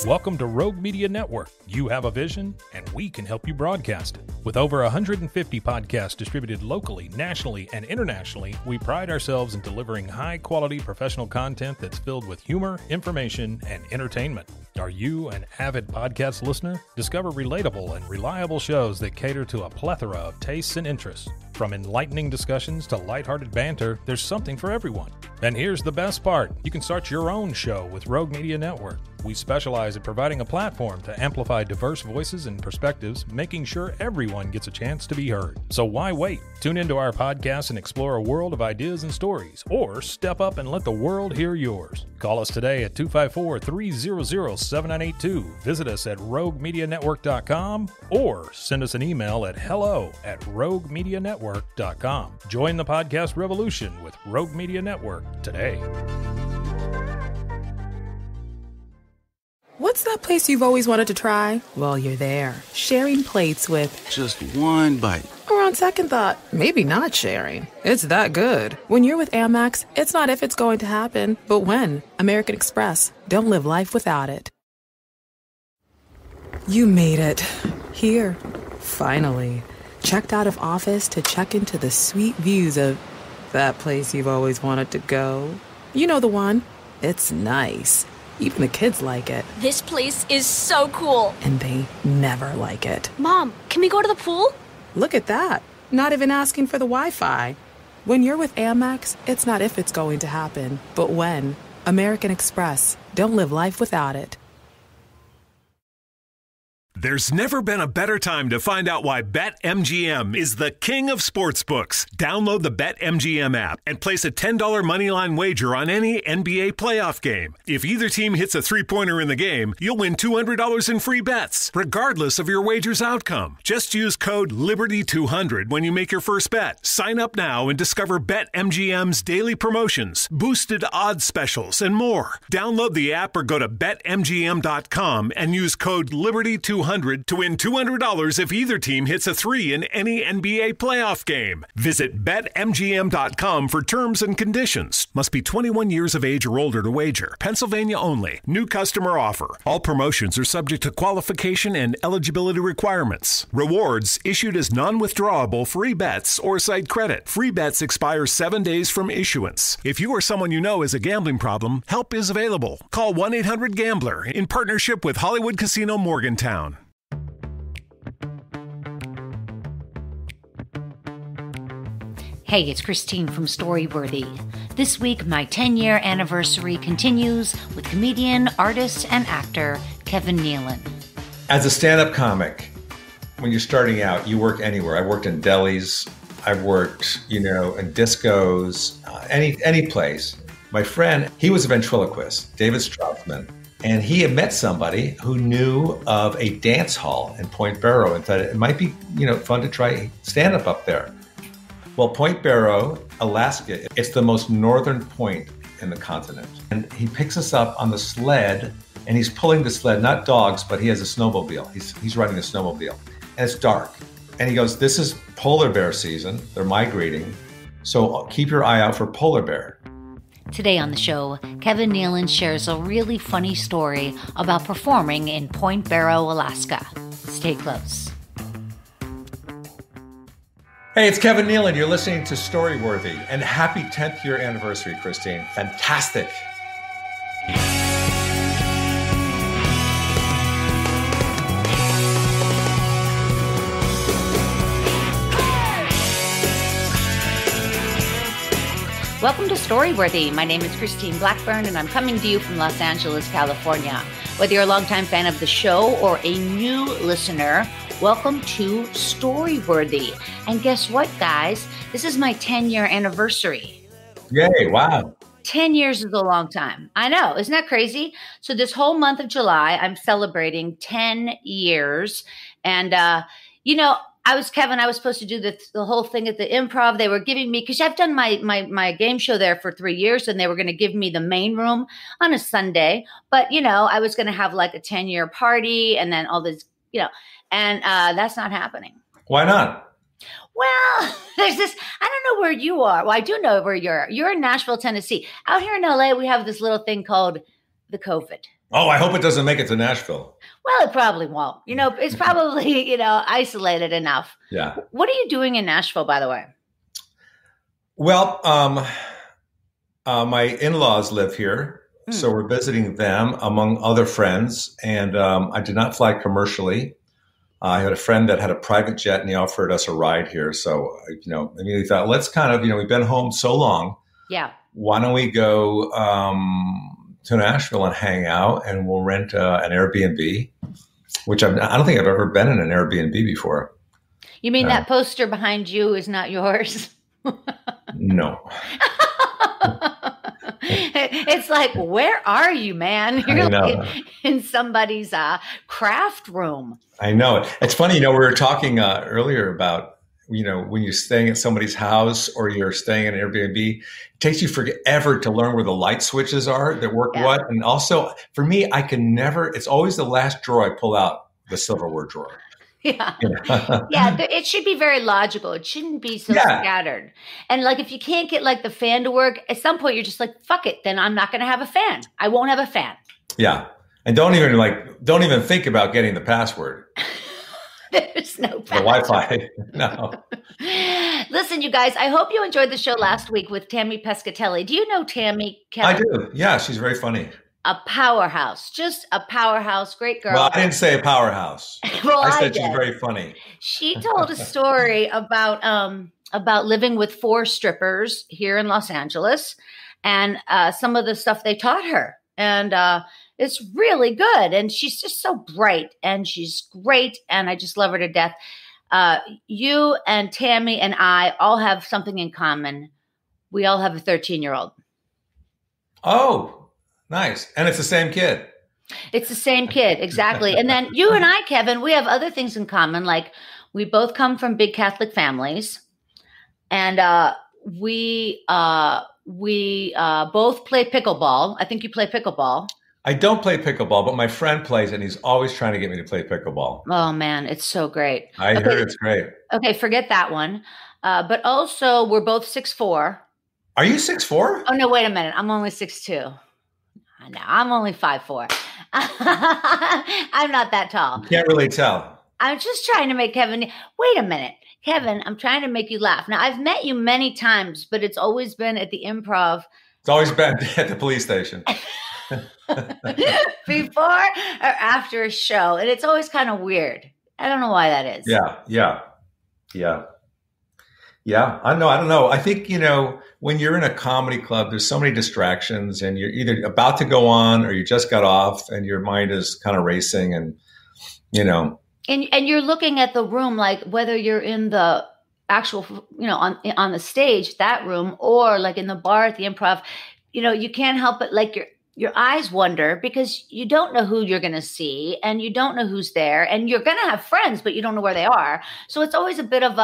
Welcome to Rogue Media Network. You have a vision, and we can help you broadcast it. With over 150 podcasts distributed locally, nationally, and internationally, we pride ourselves in delivering high-quality professional content that's filled with humor, information, and entertainment. Are you an avid podcast listener? Discover relatable and reliable shows that cater to a plethora of tastes and interests. From enlightening discussions to lighthearted banter, there's something for everyone. And here's the best part. You can start your own show with Rogue Media Network. We specialize at providing a platform to amplify diverse voices and perspectives, making sure everyone gets a chance to be heard. So why wait? Tune into our podcast and explore a world of ideas and stories, or step up and let the world hear yours. Call us today at 254-300-7982. Visit us at roguemedianetwork.com or send us an email at hello@roguemedianetwork.com. Join the podcast revolution with Rogue Media Network today. What's that place you've always wanted to try? Well, you're there, sharing plates with just one bite. Or on second thought, maybe not sharing. It's that good. When you're with Amex, it's not if it's going to happen, but when. American Express. Don't live life without it. You made it. Here. Finally. Checked out of office to check into the sweet views of that place you've always wanted to go. You know the one. It's nice. Even the kids like it. This place is so cool. And they never like it. Mom, can we go to the pool? Look at that. Not even asking for the Wi-Fi. When you're with Amex, it's not if it's going to happen, but when. American Express. Don't live life without it. There's never been a better time to find out why BetMGM is the king of sportsbooks. Download the BetMGM app and place a $10 moneyline wager on any NBA playoff game. If either team hits a three-pointer in the game, you'll win $200 in free bets, regardless of your wager's outcome. Just use code LIBERTY200 when you make your first bet. Sign up now and discover BetMGM's daily promotions, boosted odds specials, and more. Download the app or go to BetMGM.com and use code LIBERTY200 to win $200 if either team hits a three in any NBA playoff game. Visit BetMGM.com for terms and conditions. Must be 21 years of age or older to wager. Pennsylvania only. New customer offer. All promotions are subject to qualification and eligibility requirements. Rewards issued as non-withdrawable free bets or site credit. Free bets expire 7 days from issuance. If you or someone you know has a gambling problem, help is available. Call 1-800-GAMBLER in partnership with Hollywood Casino Morgantown. Hey, it's Christine from Storyworthy. This week, my 10-year anniversary continues with comedian, artist, and actor Kevin Nealon. As a stand-up comic, when you're starting out, you work anywhere. I worked in delis. I've worked, in discos, any place. My friend, he was a ventriloquist, David Straussman, and he had met somebody who knew of a dance hall in Point Barrow and thought it might be, fun to try stand-up up there. Well, Point Barrow, Alaska, it's the most northern point in the continent. And he picks us up on the sled, and he's pulling the sled, not dogs, but he has a snowmobile. He's riding a snowmobile, and it's dark. And he goes, this is polar bear season. They're migrating. So keep your eye out for polar bear. Today on the show, Kevin Nealon shares a really funny story about performing in Point Barrow, Alaska. Stay close. Hey, it's Kevin Nealon. You're listening to Storyworthy, and happy 10th year anniversary, Christine. Fantastic. Welcome to Storyworthy. My name is Christine Blackburn, and I'm coming to you from Los Angeles, California. Whether you're a longtime fan of the show or a new listener, welcome to Storyworthy. And guess what, guys? This is my 10-year anniversary. Yay, wow. 10 years is a long time. I know. Isn't that crazy? So this whole month of July, I'm celebrating 10 years. And, I was supposed to do the whole thing at the Improv. They were giving me, because I've done my game show there for 3 years, and they were going to give me the main room on a Sunday. But, I was going to have like a 10-year party and then all this, and that's not happening. Why not? Well, there's this, I don't know where you are. Well, I do know where you're in Nashville, Tennessee. Out here in LA, we have this little thing called the COVID. Oh, I hope it doesn't make it to Nashville. Well, it probably won't. It's probably, isolated enough. Yeah. What are you doing in Nashville, by the way? Well, my in-laws live here. So we're visiting them among other friends. And I did not fly commercially. I had a friend that had a private jet and he offered us a ride here. So, immediately thought, let's kind of, we've been home so long. Yeah. Why don't we go to Nashville and hang out, and we'll rent an Airbnb, which I don't think I've ever been in an Airbnb before. You mean that poster behind you is not yours? No. It's like, where are you, man? You're like in somebody's craft room. I know. It's funny, we were talking earlier about, when you're staying at somebody's house or you're staying in an Airbnb, it takes you forever to learn where the light switches are that work what. And also, for me, I can never, it's always the last drawer I pull out, the silverware drawer. Yeah. Yeah. It should be very logical. It shouldn't be so scattered. And like, if you can't get like the fan to work, at some point you're just like, fuck it. Then I'm not going to have a fan. I won't have a fan. Yeah. And don't even think about getting the password. There's no password. The Wi-Fi. No. Listen, you guys, I hope you enjoyed the show last week with Tammy Pescatelli. Do you know Tammy, Kevin? I do. Yeah. She's very funny. A powerhouse, just a powerhouse, great girl. Well, I didn't say a powerhouse. Well, I said she's very funny. She told a story about living with 4 strippers here in Los Angeles, and some of the stuff they taught her, and it's really good. And she's just so bright, and she's great, and I just love her to death. You and Tammy and I all have something in common. We all have a 13-year-old. Oh. Nice. And it's the same kid. It's the same kid. Exactly. And then you and I, Kevin, we have other things in common. Like we both come from big Catholic families, and we both play pickleball. I think you play pickleball. I don't play pickleball, but my friend plays and he's always trying to get me to play pickleball. Oh man, it's so great. I heard it's great. Okay. Forget that one. But also we're both 6'4". Are you 6'4"? Oh no, wait a minute. I'm only 6'2". No, I'm only 5'4". I'm not that tall. You can't really tell. I'm just trying to make Kevin. Wait a minute, Kevin. I'm trying to make you laugh. Now, I've met you many times, but it's always been at the Improv. It's always been at the police station. Before or after a show. And it's always kind of weird. I don't know why that is. Yeah. I don't know. I think, when you're in a comedy club, there's so many distractions and you're either about to go on or you just got off and your mind is kind of racing and, And you're looking at the room, like whether you're in the actual, on the stage, that room, or like in the bar at the Improv, you can't help but like your eyes wander because you don't know who you're going to see and you don't know who's there and you're going to have friends, but you don't know where they are. So it's always a bit of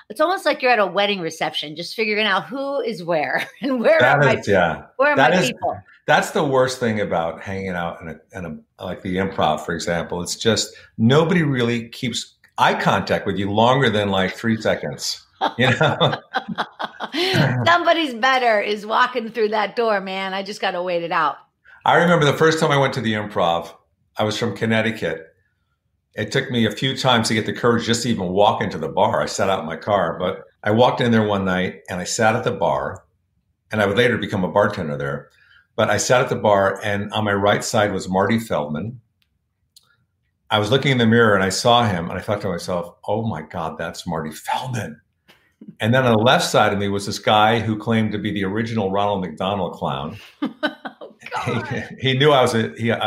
it's almost like you're at a wedding reception, just figuring out who is where and where are my people. That's the worst thing about hanging out in a like the Improv, for example. It's just nobody really keeps eye contact with you longer than like 3 seconds. Somebody's better is walking through that door, man. I just got to wait it out. I remember the first time I went to the Improv, I was from Connecticut. It took me a few times to get the courage just to even walk into the bar. I sat out in my car, but I walked in there one night and I sat at the bar, and I would later become a bartender there. But I sat at the bar and on my right side was Marty Feldman. I was looking in the mirror and I saw him and I thought to myself, oh my God, that's Marty Feldman. And then on the left side of me was this guy who claimed to be the original Ronald McDonald clown. He knew I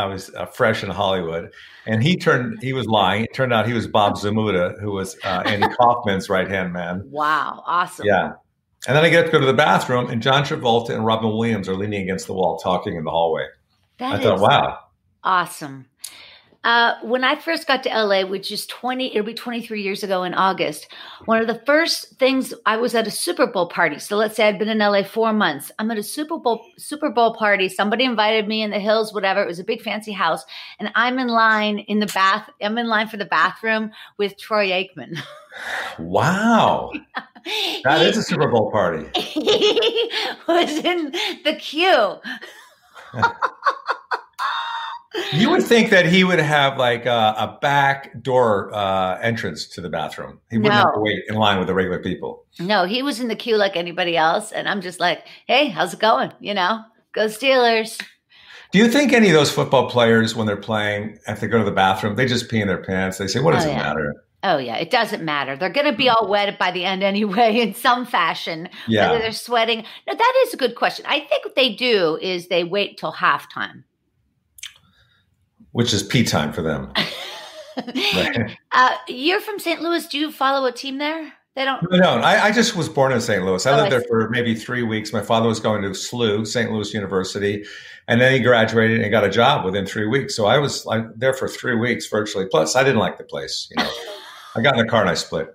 was fresh in Hollywood, and he was lying. It turned out he was Bob Zamuda, who was Andy Kaufman's right-hand man. Wow. Awesome. Yeah. And then I get to go to the bathroom, and John Travolta and Robin Williams are leaning against the wall talking in the hallway. I thought, wow. Awesome. When I first got to LA, which is it'll be 23 years ago in August, one of the first things, I was at a Super Bowl party. So let's say I'd been in LA 4 months. I'm at a Super Bowl party. Somebody invited me in the hills, whatever. It was a big fancy house. And I'm in line for the bathroom with Troy Aikman. Wow. That is a Super Bowl party. He was in the queue. You would think that he would have like a back door entrance to the bathroom. He wouldn't have to wait in line with the regular people. No, he was in the queue like anybody else. And I'm just like, hey, how's it going? Go Steelers. Do you think any of those football players, when they're playing, if they go to the bathroom, they just pee in their pants? They say, what does it matter? Oh, yeah. It doesn't matter. They're going to be all wet by the end anyway, in some fashion, whether they're sweating. No, that is a good question. I think what they do is they wait till halftime. Which is pee time for them. Right. You're from St. Louis. Do you follow a team there? They don't. No. I just was born in St. Louis. I lived there for maybe 3 weeks. My father was going to SLU, St. Louis University, and then he graduated and got a job within 3 weeks. So I was there for 3 weeks virtually. Plus, I didn't like the place. I got in the car and I split.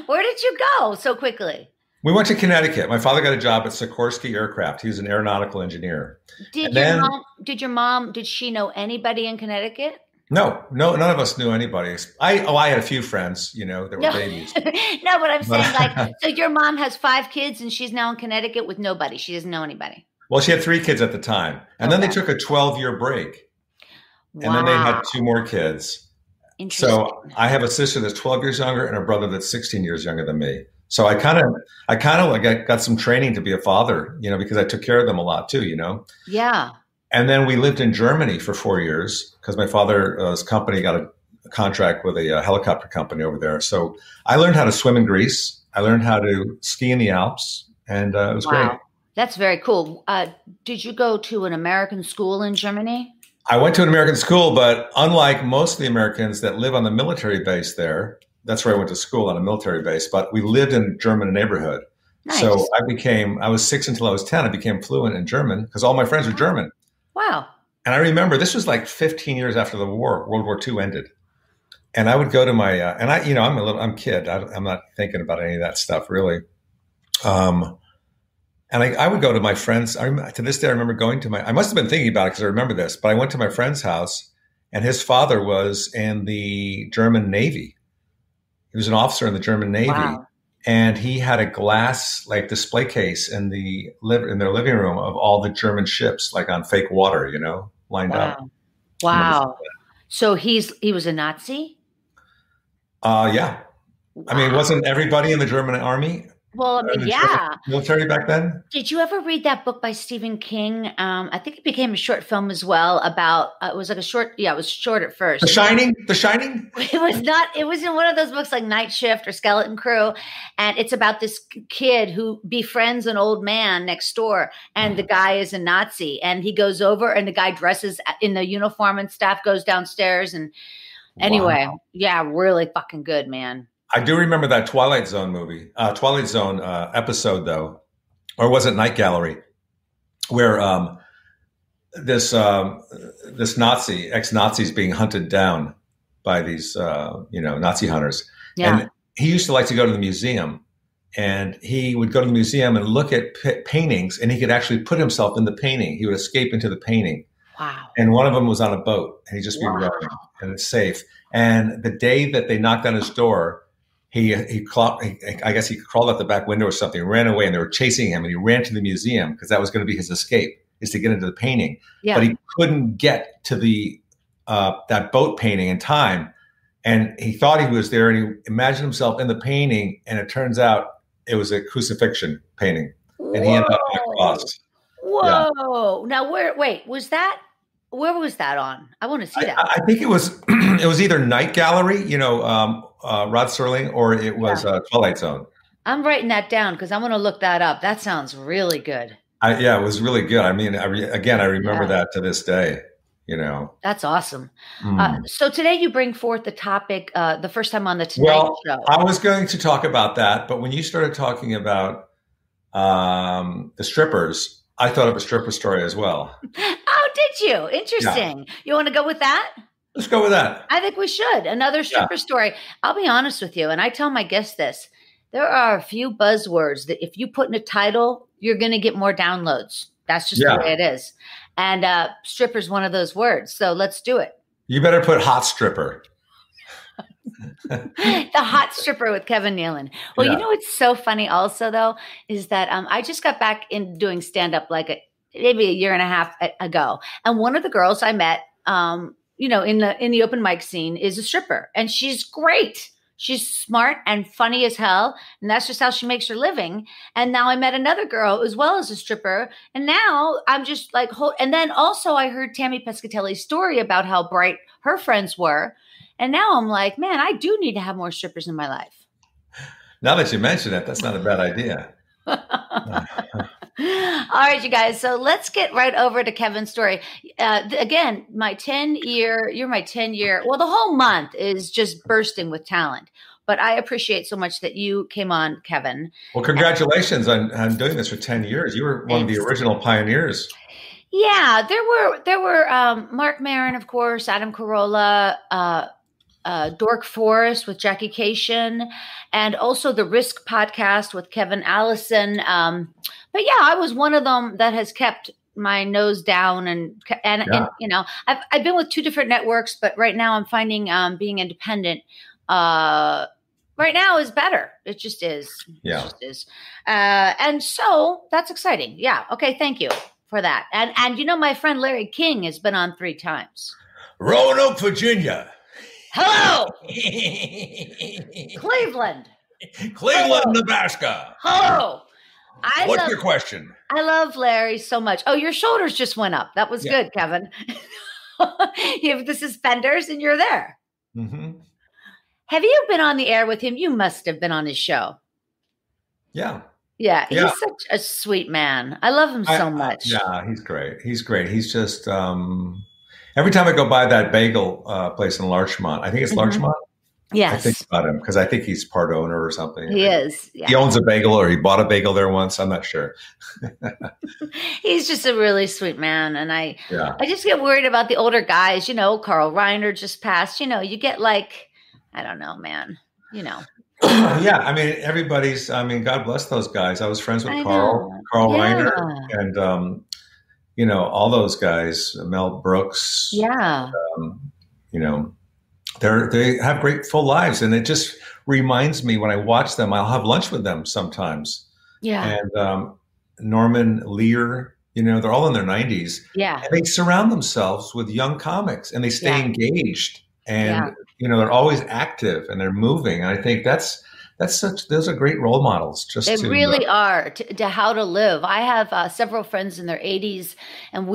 Where did you go so quickly? We went to Connecticut. My father got a job at Sikorsky Aircraft. He was an aeronautical engineer. Did your mom, did she know anybody in Connecticut? No, none of us knew anybody. I had a few friends, that were babies. No, but I'm saying so your mom has 5 kids and she's now in Connecticut with nobody. She doesn't know anybody. Well, she had 3 kids at the time. And then they took a 12-year break. Wow. And then they had 2 more kids. So I have a sister that's 12 years younger and a brother that's 16 years younger than me. So I kind of got some training to be a father, because I took care of them a lot too, Yeah. And then we lived in Germany for 4 years because my father's company got a contract with a helicopter company over there. So I learned how to swim in Greece. I learned how to ski in the Alps, and it was great. That's very cool. Did you go to an American school in Germany? I went to an American school, but unlike most of the Americans that live on the military base there, that's where I went to school, on a military base, but we lived in a German neighborhood. Nice. So I was 6 until I was 10. I became fluent in German because all my friends were German. Wow. And I remember this was like 15 years after the war, World War II ended. And I would go to my, I'm a kid. I'm not thinking about any of that stuff really. And I would go to my friends. To this day, I remember going to I must have been thinking about it because I remember this, but I went to my friend's house and his father was in the German Navy. He was an officer in the German Navy. Wow. And he had a glass display case in their living room of all the German ships, on fake water, lined up. Wow. So he was a Nazi? Yeah. Wow. I mean, wasn't everybody in the German army? Well, yeah. Military back then? Did you ever read that book by Stephen King? I think it became a short film as well about, it was it was short at first. The Shining? It was not, it was in one of those books like Night Shift or Skeleton Crew. And it's about this kid who befriends an old man next door. And the guy is a Nazi. And he goes over and the guy dresses in the uniform and stuff, goes downstairs. And anyway, yeah, really fucking good, man. I do remember that Twilight Zone episode, though, or was it Night Gallery, where this ex-Nazi is being hunted down by these, Nazi hunters. Yeah. And he used to like to go to the museum, and he would go to the museum and look at paintings, and he could actually put himself in the painting. He would escape into the painting. Wow. And one of them was on a boat, and he'd just be rowing, and it's safe. And the day that they knocked on his door, I guess he crawled out the back window or something, ran away, and they were chasing him, and he ran to the museum because that was going to be his escape, is to get into the painting. Yeah. But he couldn't get to the that boat painting in time, and he thought he was there, and he imagined himself in the painting, and it turns out it was a crucifixion painting, and he ended up on a cross. Whoa! Yeah. Now, where was that on? I want to see that. I think it was either Night Gallery, Rod Serling, or it was Twilight Zone. I'm writing that down because I'm going to look that up. That sounds really good. It was really good. I mean, I remember that to this day. That's awesome. So today you bring forth the topic, the first time on the Tonight Show. I was going to talk about that, but when you started talking about the strippers, I thought of a stripper story as well. Oh, did you? Interesting. Yeah. You want to go with that? Let's go with that. I think we should. Another stripper story. I'll be honest with you, and I tell my guests this. There are a few buzzwords that if you put in a title, you're going to get more downloads. That's just the way it is. And stripper is one of those words. So let's do it. You better put hot stripper. The hot stripper with Kevin Nealon. Well, what's so funny also, though, is that I just got back in doing stand-up maybe a year and a half ago. And one of the girls I met, in the open mic scene is a stripper, and she's great. She's smart and funny as hell, and that's just how she makes her living. And now I met another girl as well as a stripper, and now I'm just like, and then also I heard Tammy Pescatelli's story about how bright her friends were, and now I'm like, man, I do need to have more strippers in my life. Now that you mention it, that's not a bad idea. All right, you guys. So let's get right over to Kevin's story. Again, my 10-year. Well, the whole month is just bursting with talent. But I appreciate so much that you came on, Kevin. Well, congratulations on doing this for 10 years. You were one of the original pioneers. Yeah, there were Mark Maron, of course, Adam Carolla, Dork Forest with Jackie Cation, and also the Risk podcast with Kevin Allison. But yeah, I was one of them that has kept my nose down, and I've been with 2 different networks, but right now I'm finding being independent right now is better. It just is. Yeah. It just is. And so that's exciting. Yeah. Okay. Thank you for that. And my friend Larry King has been on 3 times. Roanoke, Virginia. Hello. Cleveland, Hello. Nebraska. Hello. What's your question? I love Larry so much. Oh, your shoulders just went up. That was good, Kevin. You have the suspenders and you're there. Mm-hmm. Have you been on the air with him? You must have been on his show. Yeah. Yeah. He's such a sweet man. I love him so much. Yeah, he's great. He's just, every time I go by that bagel place in Larchmont, I think it's Larchmont. Yes. I think about him because I think he's part owner or something. He is. Yeah. He owns a bagel, or he bought a bagel there once. I'm not sure. He's just a really sweet man. And I just get worried about the older guys. Carl Reiner just passed. You get like, I don't know, man. Yeah. I mean, God bless those guys. I was friends with Carl Reiner, and, all those guys, Mel Brooks. Yeah. They have great full lives, and it just reminds me when I watch them. I'll have lunch with them sometimes. Yeah. And Norman Lear, they're all in their 90s. Yeah. And they surround themselves with young comics, and they stay engaged, and they're always active and they're moving. And I think those are great role models. They really are to how to live. I have several friends in their 80s, and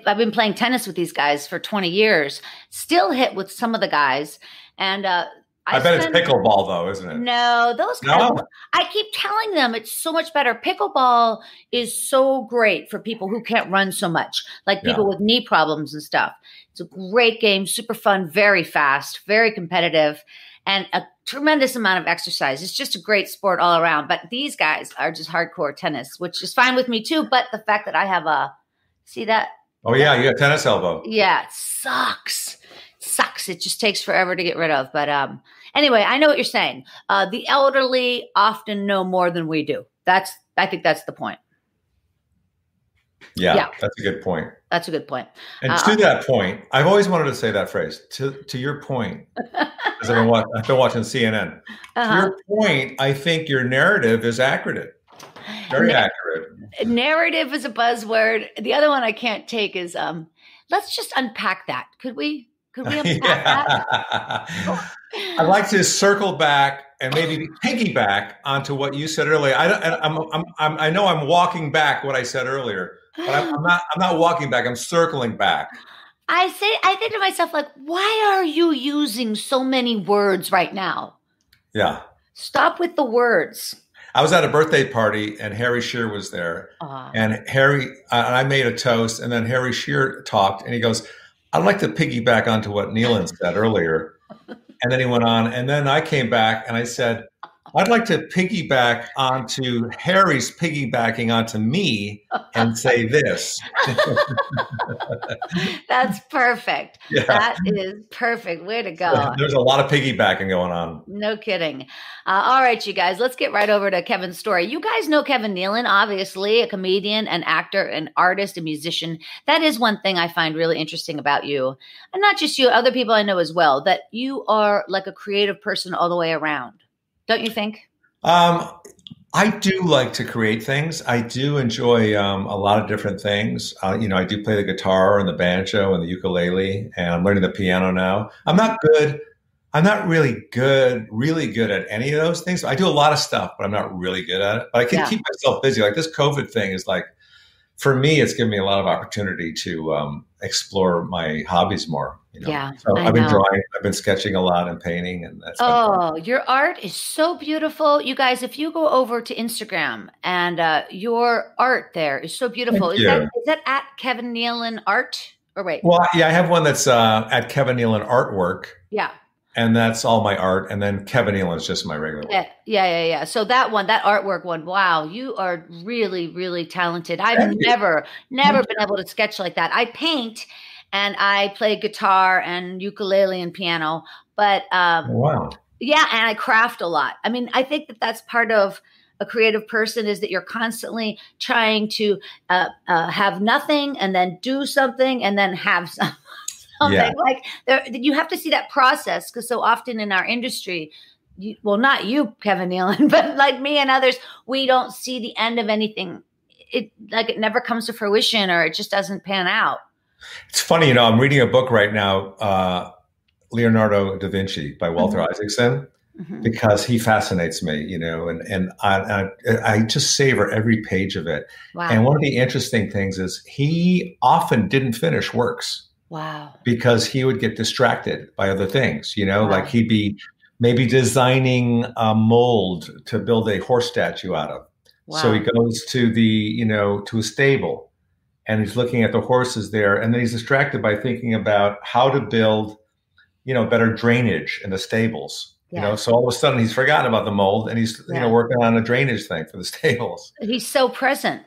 I've been playing tennis with these guys for 20 years. Still hit with some of the guys, and I bet it's pickleball, though, isn't it? No, those guys. No. I keep telling them it's so much better. Pickleball is so great for people who can't run so much, like people with knee problems and stuff. It's a great game, super fun, very fast, very competitive, and a tremendous amount of exercise. It's just a great sport all around. But these guys are just hardcore tennis, which is fine with me too. But the fact that I have see that? Oh yeah, you have tennis elbow. Yeah, it sucks. It just takes forever to get rid of. But anyway, I know what you're saying. The elderly often know more than we do. I think that's the point. Yeah, that's a good point. That's a good point. And to that point, I've always wanted to say that phrase. To your point, because I've been watching CNN. To your point, I think your narrative is accurate. Very accurate. Narrative is a buzzword. The other one I can't take is let's just unpack that. Could we unpack that? I'd like to circle back and maybe piggyback onto what you said earlier. I know I'm walking back what I said earlier, but I'm not walking back. I'm circling back. I think to myself, like, why are you using so many words right now? Yeah. Stop with the words. I was at a birthday party and Harry Shearer was there, and I made a toast, and then Harry Shearer talked, and he goes, "I'd like to piggyback onto what Nealon said earlier." And then he went on, and then I came back and I said, "I'd like to piggyback onto Harry's piggybacking onto me and say this." That's perfect. Yeah. That is perfect. Way to go. There's a lot of piggybacking going on. No kidding. All right, you guys, let's get right over to Kevin's story. You guys know Kevin Nealon, obviously, a comedian, an actor, an artist, a musician. That is one thing I find really interesting about you. And not just you, other people I know as well, that you are like a creative person all the way around. Don't you think? I do like to create things. I do enjoy a lot of different things. I do play the guitar and the banjo and the ukulele, and I'm learning the piano now. I'm not good. I'm not really good at any of those things. I do a lot of stuff, but I'm not really good at it. But I can keep myself busy. Like this COVID thing is like, for me, it's given me a lot of opportunity to explore my hobbies more. Yeah, so I I've been know. drawing, I've been sketching a lot and painting, and that's been fun. Your art is so beautiful. You guys, if you go over to Instagram and your art there is so beautiful. Thank Is you. that at Kevin Nealon Art? Or wait. Well, yeah, I have one that's at Kevin Nealon Artwork, Yeah. and that's all my art. And then Kevin Nealon is just my regular work. Yeah. So that artwork one, wow, you are really, really talented. I've Thank you. never been able to sketch like that. I paint and I play guitar and ukulele and piano, but Wow. yeah, and I craft a lot. I mean, I think that that's part of a creative person is that you're constantly trying to have nothing and then do something and then have something. Yeah. Like you have to see that process because so often in our industry, not you, Kevin Nealon, but like me and others, we don't see the end of anything. It never comes to fruition or it just doesn't pan out. It's funny, I'm reading a book right now, Leonardo da Vinci by Walter Isaacson, because he fascinates me, and I just savor every page of it. Wow. And one of the interesting things is he often didn't finish works. Wow. Because he would get distracted by other things, Wow. like he'd be maybe designing a mold to build a horse statue out of. Wow. So he goes to to a stable and he's looking at the horses there. And then he's distracted by thinking about how to build, better drainage in the stables. Yeah. So all of a sudden he's forgotten about the mold and he's, working on a drainage thing for the stables. He's so present.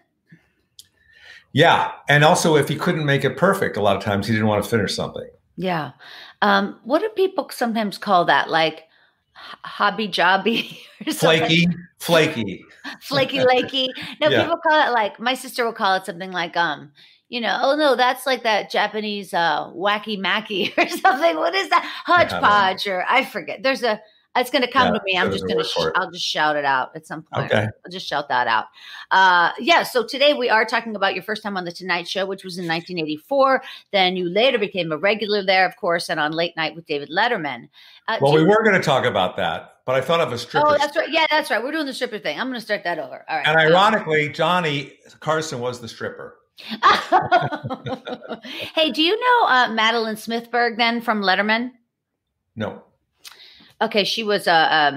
Yeah. And also if he couldn't make it perfect, a lot of times he didn't want to finish something. Yeah. What do people sometimes call that? Like hobby jobby or something? Flaky. Flaky lakey. No, Yeah. people call it like, my sister will call it something like, oh no, that's like that Japanese wacky macky or something. What is that? Hodgepodge or I forget. It's going to come to me. I'll just shout it out at some point. Okay. I'll just shout that out. So today we are talking about your first time on The Tonight Show, which was in 1984. Then you later became a regular there, of course, and on Late Night with David Letterman. We were going to talk about that, but I thought of a stripper. Oh, that's right. Yeah, that's right. We're doing the stripper thing. I'm going to start that over. All right. And ironically, Johnny Carson was the stripper. Hey, do you know Madeline Smithberg then from Letterman? No. Okay, she was I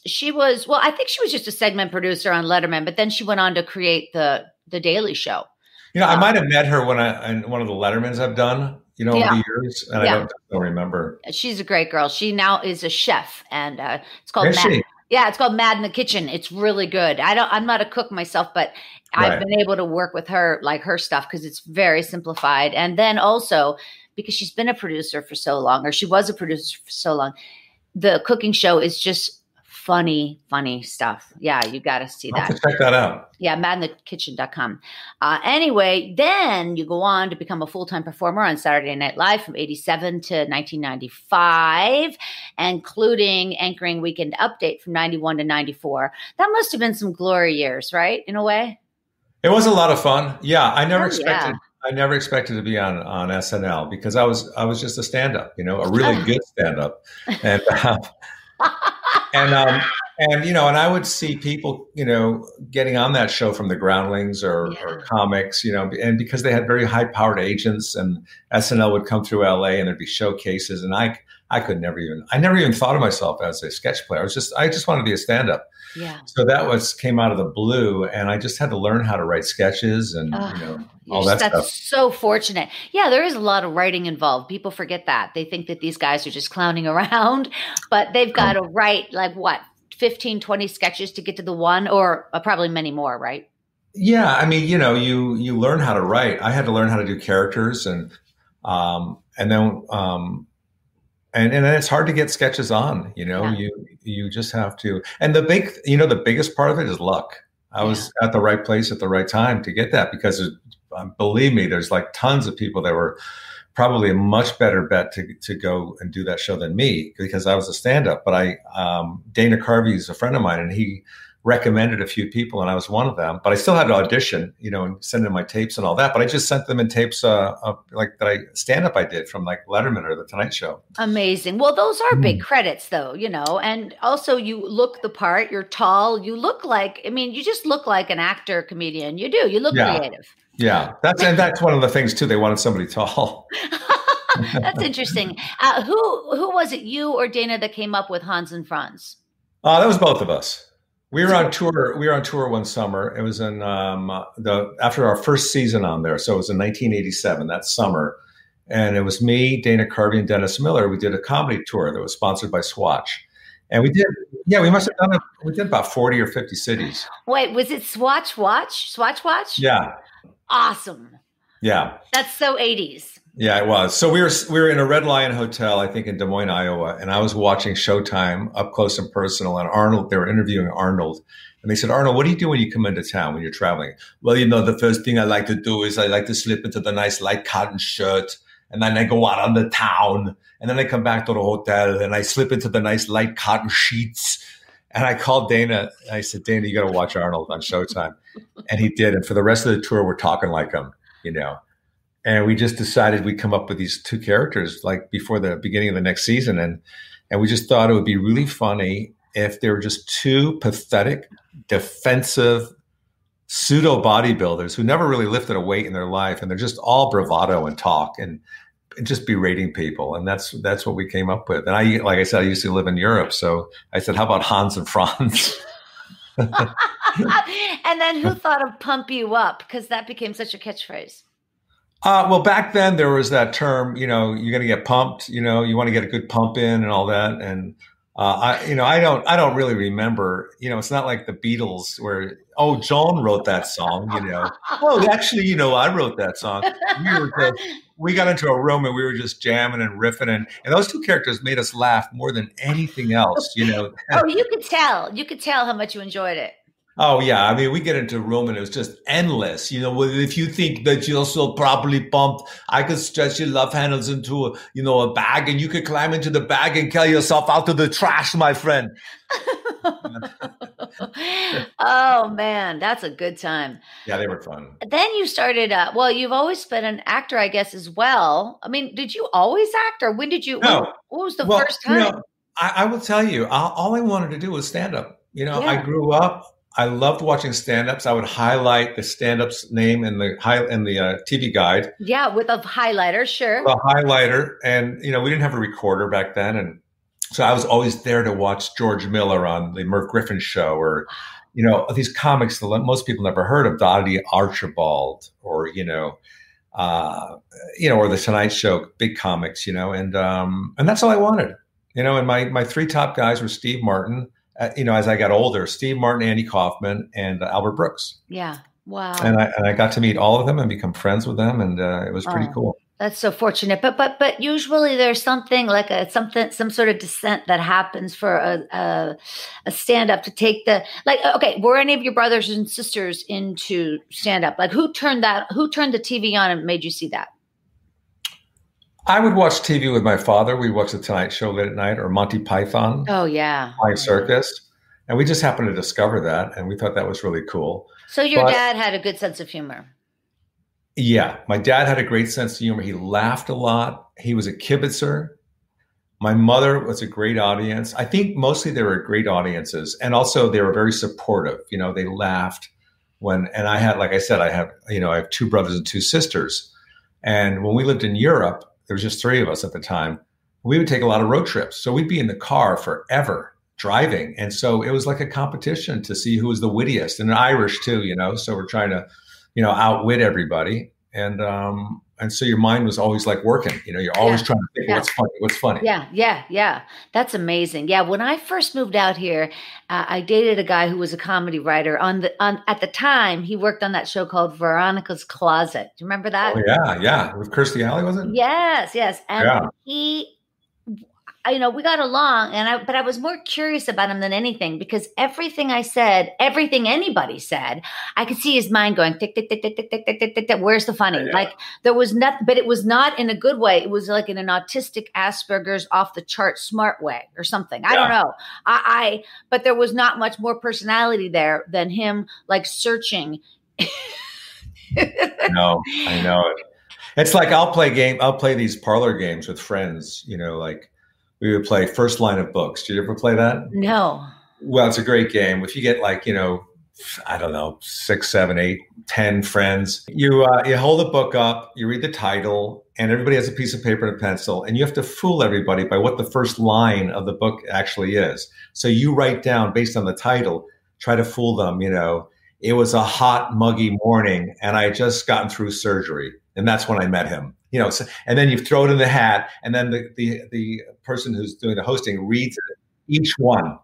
think she was just a segment producer on Letterman, but then she went on to create the Daily Show. I might have met her in one of the Lettermans I've done, over the years, and I don't remember. She's a great girl. She now is a chef, and it's called Is she? Yeah, it's called Mad in the Kitchen. It's really good. I'm not a cook myself, but I've been able to work with her, like her stuff, because it's very simplified. And then also because she's been a producer for so long, or she was a producer for so long, the cooking show is just funny stuff. Yeah, you got to see that. I'll have to check that out. Yeah, madinthekitchen.com. Anyway, then you go on to become a full-time performer on Saturday Night Live from 87 to 1995, including anchoring Weekend Update from 91 to 94. That must have been some glory years, right? In a way? It was a lot of fun. Yeah, I never expected. Yeah. I never expected to be on SNL because I was just a stand-up, a really good stand-up, and and I would see people, getting on that show from the Groundlings or comics, and because they had very high-powered agents, and SNL would come through LA and there'd be showcases, and I never even thought of myself as a sketch player. I just wanted to be a stand-up. Yeah. So that came out of the blue, and I just had to learn how to write sketches and all that stuff. That's so fortunate. Yeah, there is a lot of writing involved. People forget that. They think that these guys are just clowning around, but they've got to write 15, 20 sketches to get to the one, or probably many more, right? Yeah, I mean, you learn how to write. I had to learn how to do characters, and then it's hard to get sketches on. You just have to. And the biggest part of it is luck. I was at the right place at the right time to get that, because believe me, there's tons of people that were probably a much better bet to go and do that show than me, because I was a stand-up. But Dana Carvey's a friend of mine, and he recommended a few people, and I was one of them. But I still had to audition, and send in my tapes and all that. But I just sent them in tapes like that stand up I did from like Letterman or The Tonight Show. Amazing. Well, those are big credits, though, and also you look the part. You're tall. You look like, you just look like an actor, comedian. You do. You look creative. Yeah, that's one of the things too. They wanted somebody tall. That's interesting. Who was it, you or Dana, that came up with Hans and Franz? That was both of us. We were on tour. We were on tour one summer. It was in after our first season on there. So it was in 1987, that summer. And it was me, Dana Carvey, and Dennis Miller. We did a comedy tour that was sponsored by Swatch. And we did, we must have done we did about 40 or 50 cities. Wait, was it Swatch Watch? Yeah. Awesome. Yeah. That's so 80s. Yeah, it was. So we were in a Red Lion hotel, I think in Des Moines, Iowa, and I was watching Showtime up close and personal. And Arnold, they were interviewing Arnold, and they said, "Arnold, what do you do when you come into town when you're traveling?" "Well, the first thing I like to do is I like to slip into the nice light cotton shirt, and then I go out on the town, and then I come back to the hotel and I slip into the nice light cotton sheets." And I called Dana. I said, "Dana, you got to watch Arnold on Showtime," and he did. And for the rest of the tour, we're talking like him, And we just decided we'd come up with these two characters like before the beginning of the next season. And we just thought it would be really funny if they were just two pathetic, defensive, pseudo bodybuilders who never really lifted a weight in their life. And they're just all bravado and talk and just berating people. And that's what we came up with. And like I said, I used to live in Europe. So I said, how about Hans and Franz? And then who thought of pump you up? Because that became such a catchphrase. Well, back then there was that term, you're going to get pumped, you want to get a good pump in and all that. And, I don't really remember, it's not like the Beatles where, John wrote that song, Oh, actually, I wrote that song. We got into a room and we were just jamming and riffing and those two characters made us laugh more than anything else, Oh, you could tell how much you enjoyed it. Oh, yeah. We get into a room and it was just endless. If you think that you're so properly pumped, I could stretch your love handles into a bag and you could climb into the bag and carry yourself out to the trash, my friend. Oh, man, that's a good time. Yeah, they were fun. Then you started, you've always been an actor, I guess, as well. Did you always act or when did you, no. What was the first time? I will tell you, all I wanted to do was stand up. I grew up. I loved watching stand-ups. I would highlight the stand-up's name in the TV guide. Yeah, with a highlighter, sure. A highlighter. And, we didn't have a recorder back then. And so I was always there to watch George Miller on the Merv Griffin show or, these comics that most people never heard of, Dottie Archibald or, or the Tonight Show, big comics, and that's all I wanted. And my three top guys were Steve Martin, as I got older, Steve Martin, Andy Kaufman, and Albert Brooks. Yeah. Wow. And I got to meet all of them and become friends with them. And it was pretty cool. That's so fortunate. But usually there's something like some sort of descent that happens for a stand-up to take were any of your brothers and sisters into stand-up? Like who turned the TV on and made you see that? I would watch TV with my father. We'd watch The Tonight Show late at night or Monty Python. Oh, yeah. Flying Circus. And we just happened to discover that. And we thought that was really cool. So your dad had a good sense of humor. Yeah. My dad had a great sense of humor. He laughed a lot. He was a kibitzer. My mother was a great audience. I think mostly they were great audiences. And also they were very supportive. They laughed and I had, like I said, I have two brothers and two sisters. And when we lived in Europe, there was just three of us at the time. We would take a lot of road trips. So we'd be in the car forever driving. And so it was like a competition to see who was the wittiest and Irish too, so we're trying to, outwit everybody. And so your mind was always like working, you're always trying to think what's funny. Yeah. That's amazing. Yeah. When I first moved out here, I dated a guy who was a comedy writer at the time he worked on that show called Veronica's Closet. Do you remember that? Oh, yeah. With Kirstie Alley, was it? Yes. And we got along, but I was more curious about him than anything, because everything I said, everything anybody said, I could see his mind going tick, tick, tick, tick, tick, tick, tick, tick, tick, tick. Where's the funny? Yeah. Like there was nothing, but it was not in a good way. It was like in an autistic Asperger's off the chart smart way or something. I don't know. But there was not much more personality there than him, like searching. No, I know it. It's like I'll play these parlor games with friends, like we would play First Line of Books. Did you ever play that? No. Well, it's a great game. If you get like, I don't know, 6, 7, 8, 10 friends, you hold the book up, you read the title, and everybody has a piece of paper and a pencil, and you have to fool everybody by what the first line of the book actually is. So you write down based on the title, try to fool them, it was a hot, muggy morning, and I had just gotten through surgery. And that's when I met him, and then you throw it in the hat, and then the person who's doing the hosting reads it, each one.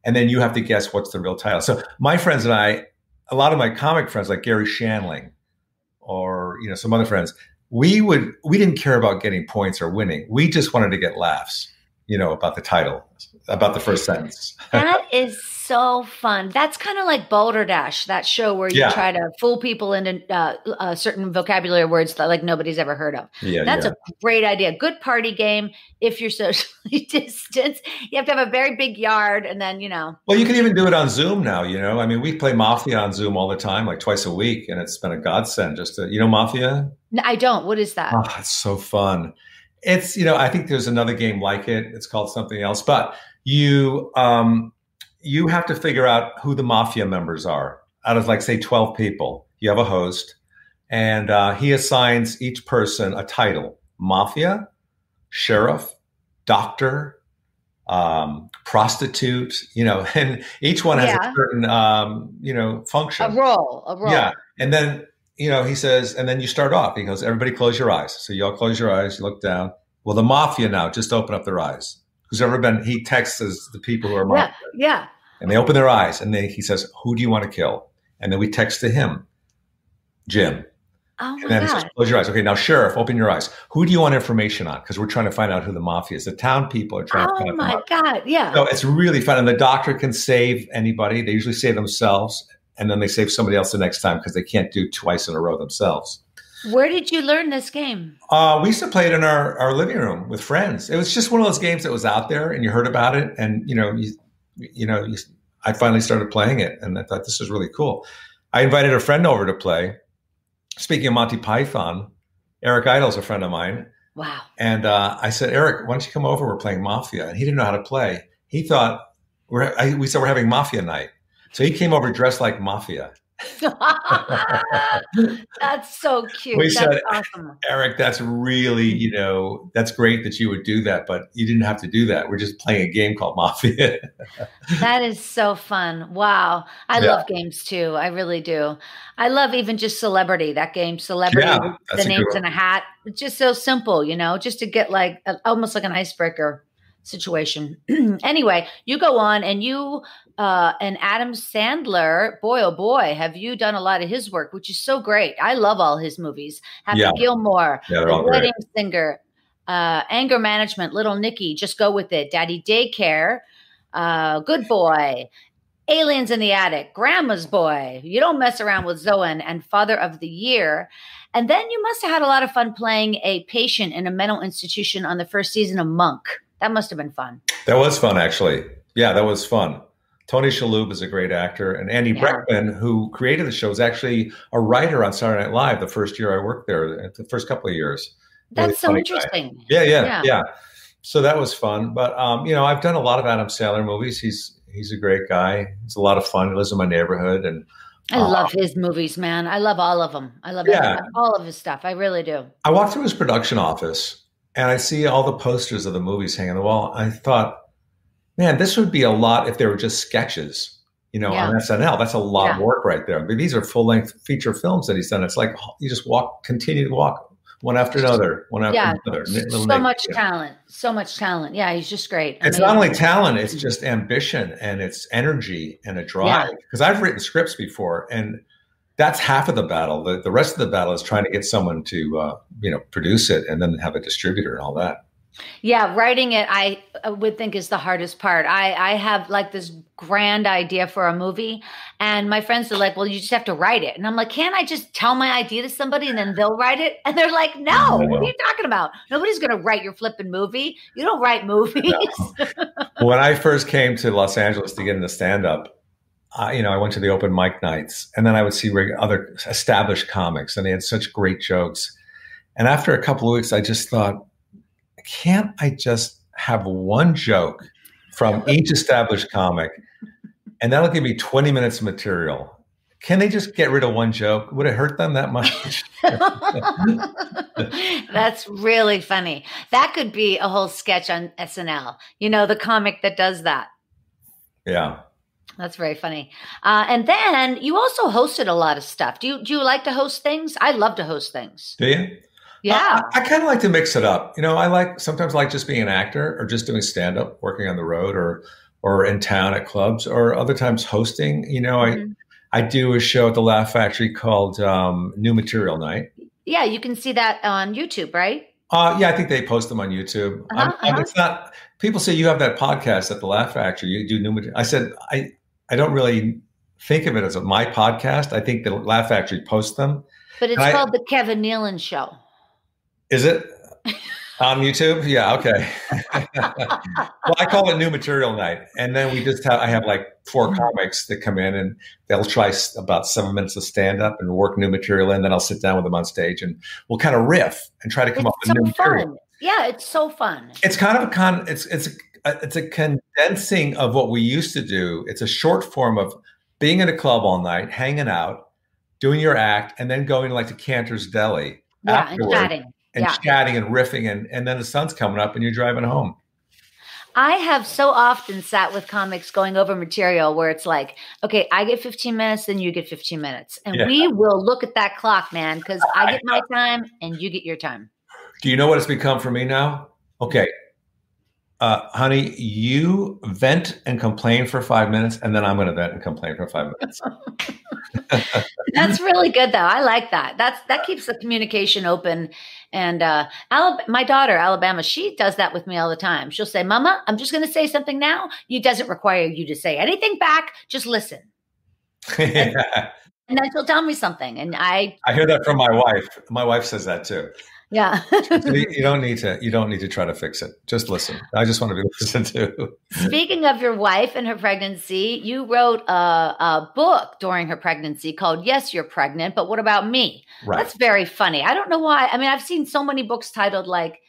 And then you have to guess what's the real title. So my friends and I, a lot of my comic friends like Gary Shandling or, some other friends, we didn't care about getting points or winning. We just wanted to get laughs, about the title, about the first sentence. That is so fun. That's kind of like Boulder Dash, that show where you try to fool people into certain vocabulary words that like nobody's ever heard of. That's a great idea. Good party game. If you're socially distanced, you have to have a very big yard, and then Well, you can even do it on Zoom now. I mean, we play Mafia on Zoom all the time, like twice a week, and it's been a godsend. Just to, Mafia. No, I don't. What is that? Oh, it's so fun. It's I think there's another game like it. It's called something else, but you have to figure out who the mafia members are. Out of, like, say, 12 people, you have a host, and he assigns each person a title: mafia, sheriff, doctor, prostitute, and each one has a certain, function. A role. Yeah. And then, he says, and then you start off. He goes, everybody close your eyes. So you all close your eyes, you look down. Well, the mafia now, just open up their eyes. He texts the people who are mafia. Yeah. And they open their eyes, and then he says, who do you want to kill? And then we text to him, Jim. Oh, my and then God. He says, close your eyes. Okay, now, sheriff, open your eyes. Who do you want information on? Because we're trying to find out who the mafia is. The town people are trying to find out. Oh, my God, yeah. So it's really fun. And the doctor can save anybody. They usually save themselves, and then they save somebody else the next time because they can't do twice in a row themselves. Where did you learn this game? We used to play it in our living room with friends. It was just one of those games that was out there, and you heard about it, and I finally started playing it, and I thought this was really cool. I invited a friend over to play. Speaking of Monty Python, Eric Idle's a friend of mine. Wow. And I said, Eric, why don't you come over? We're playing Mafia. And he didn't know how to play. He thought we said we're having Mafia night. So he came over dressed like Mafia. That's so cute. We said, awesome. Eric, that's really, that's great that you would do that, but you didn't have to do that. We're just playing a game called Mafia. That is so fun. Wow. I love games too. I really do. I love even just Celebrity, that game, Celebrity, the names in a hat. It's just so simple, just to get like almost like an icebreaker situation. Anyway, you go on and you and Adam Sandler, boy, oh boy, have you done a lot of his work, which is so great. I love all his movies. Happy Gilmore, The Wedding Singer, Anger Management, Little Nicky, Just Go With It, Daddy Daycare, Good Boy, Aliens in the Attic, Grandma's Boy, You Don't Mess Around with Zoan, and Father of the Year. And then you must have had a lot of fun playing a patient in a mental institution on the first season of Monk. That must have been fun. That was fun, actually. Yeah, that was fun. Tony Shalhoub is a great actor. And Andy Breckman, who created the show, is actually a writer on Saturday Night Live the first year I worked there, the first couple of years. That's so interesting. Yeah. So that was fun. But, I've done a lot of Adam Sandler movies. He's a great guy. He's a lot of fun. He lives in my neighborhood. And I love his movies, man. I love all of them. I love all of his stuff. I really do. I walked through his production office, and I see all the posters of the movies hanging on the wall. I thought, man, this would be a lot if they were just sketches, on SNL. That's a lot of work right there. But these are full-length feature films that he's done. It's like you just continue to walk one after another, another. So much talent. Yeah, he's just great. It's not only talent, it's just ambition and it's energy and a drive. Because I've written scripts before, and that's half of the battle. The rest of the battle is trying to get someone to, produce it and then have a distributor and all that. Yeah, writing it, I would think is the hardest part. I have like this grand idea for a movie, and my friends are like, well, you just have to write it. And I'm like, can't I just tell my idea to somebody and then they'll write it? And they're like, no, what are you talking about? Nobody's going to write your flipping movie. You don't write movies. No. When I first came to Los Angeles to get into stand-up, I went to the open mic nights, and then I would see other established comics, and they had such great jokes. And after a couple of weeks, I just thought, can't I just have one joke from each established comic, and that'll give me 20 minutes of material? Can they just get rid of one joke? Would it hurt them that much? That's really funny. That could be a whole sketch on SNL. The comic that does that. Yeah. That's very funny. And then you also hosted a lot of stuff. Do you like to host things? I love to host things. Do you? Yeah. I kind of like to mix it up. I sometimes like just being an actor or just doing stand-up, working on the road or in town at clubs, or other times hosting. I do a show at the Laugh Factory called New Material Night. Yeah, you can see that on YouTube, right? Yeah, I think they post them on YouTube. It's not. People say you have that podcast at the Laugh Factory. You do New Material. I said I don't really think of it as my podcast. I think the Laugh Factory posts them. But it's called the Kevin Nealon Show. Is it on YouTube? Yeah. Okay. Well, I call it New Material Night. And then I have like 4 comics that come in, and they'll try about 7 minutes of stand up and work new material in. Then I'll sit down with them on stage, and we'll kind of riff and try to come up with new material. Yeah. It's so fun. It's kind of it's a condensing of what we used to do. It's a short form of being in a club all night, hanging out, doing your act, and then going like to Cantor's Deli. Yeah. And chatting. And chatting and riffing, and then the sun's coming up and you're driving home. I have so often sat with comics going over material where it's like, okay, I get 15 minutes, then you get 15 minutes. And we will look at that clock, man, because I get my time and you get your time. Do you know what it's become for me now? Okay. Honey, you vent and complain for 5 minutes, and then I'm going to vent and complain for 5 minutes. That's really good, though. I like that. That keeps the communication open. And my daughter, Alabama, she does that with me all the time. She'll say, Mama, I'm just going to say something now. It doesn't require you to say anything back. Just listen. Yeah. And then she'll tell me something. And I hear that from my wife. My wife says that too. Yeah. You don't need to try to fix it. Just listen. I just want to be listened to. Speaking of your wife and her pregnancy, you wrote a book during her pregnancy called Yes, You're Pregnant, But What About Me? Right. That's very funny. I don't know why. I mean, I've seen so many books titled like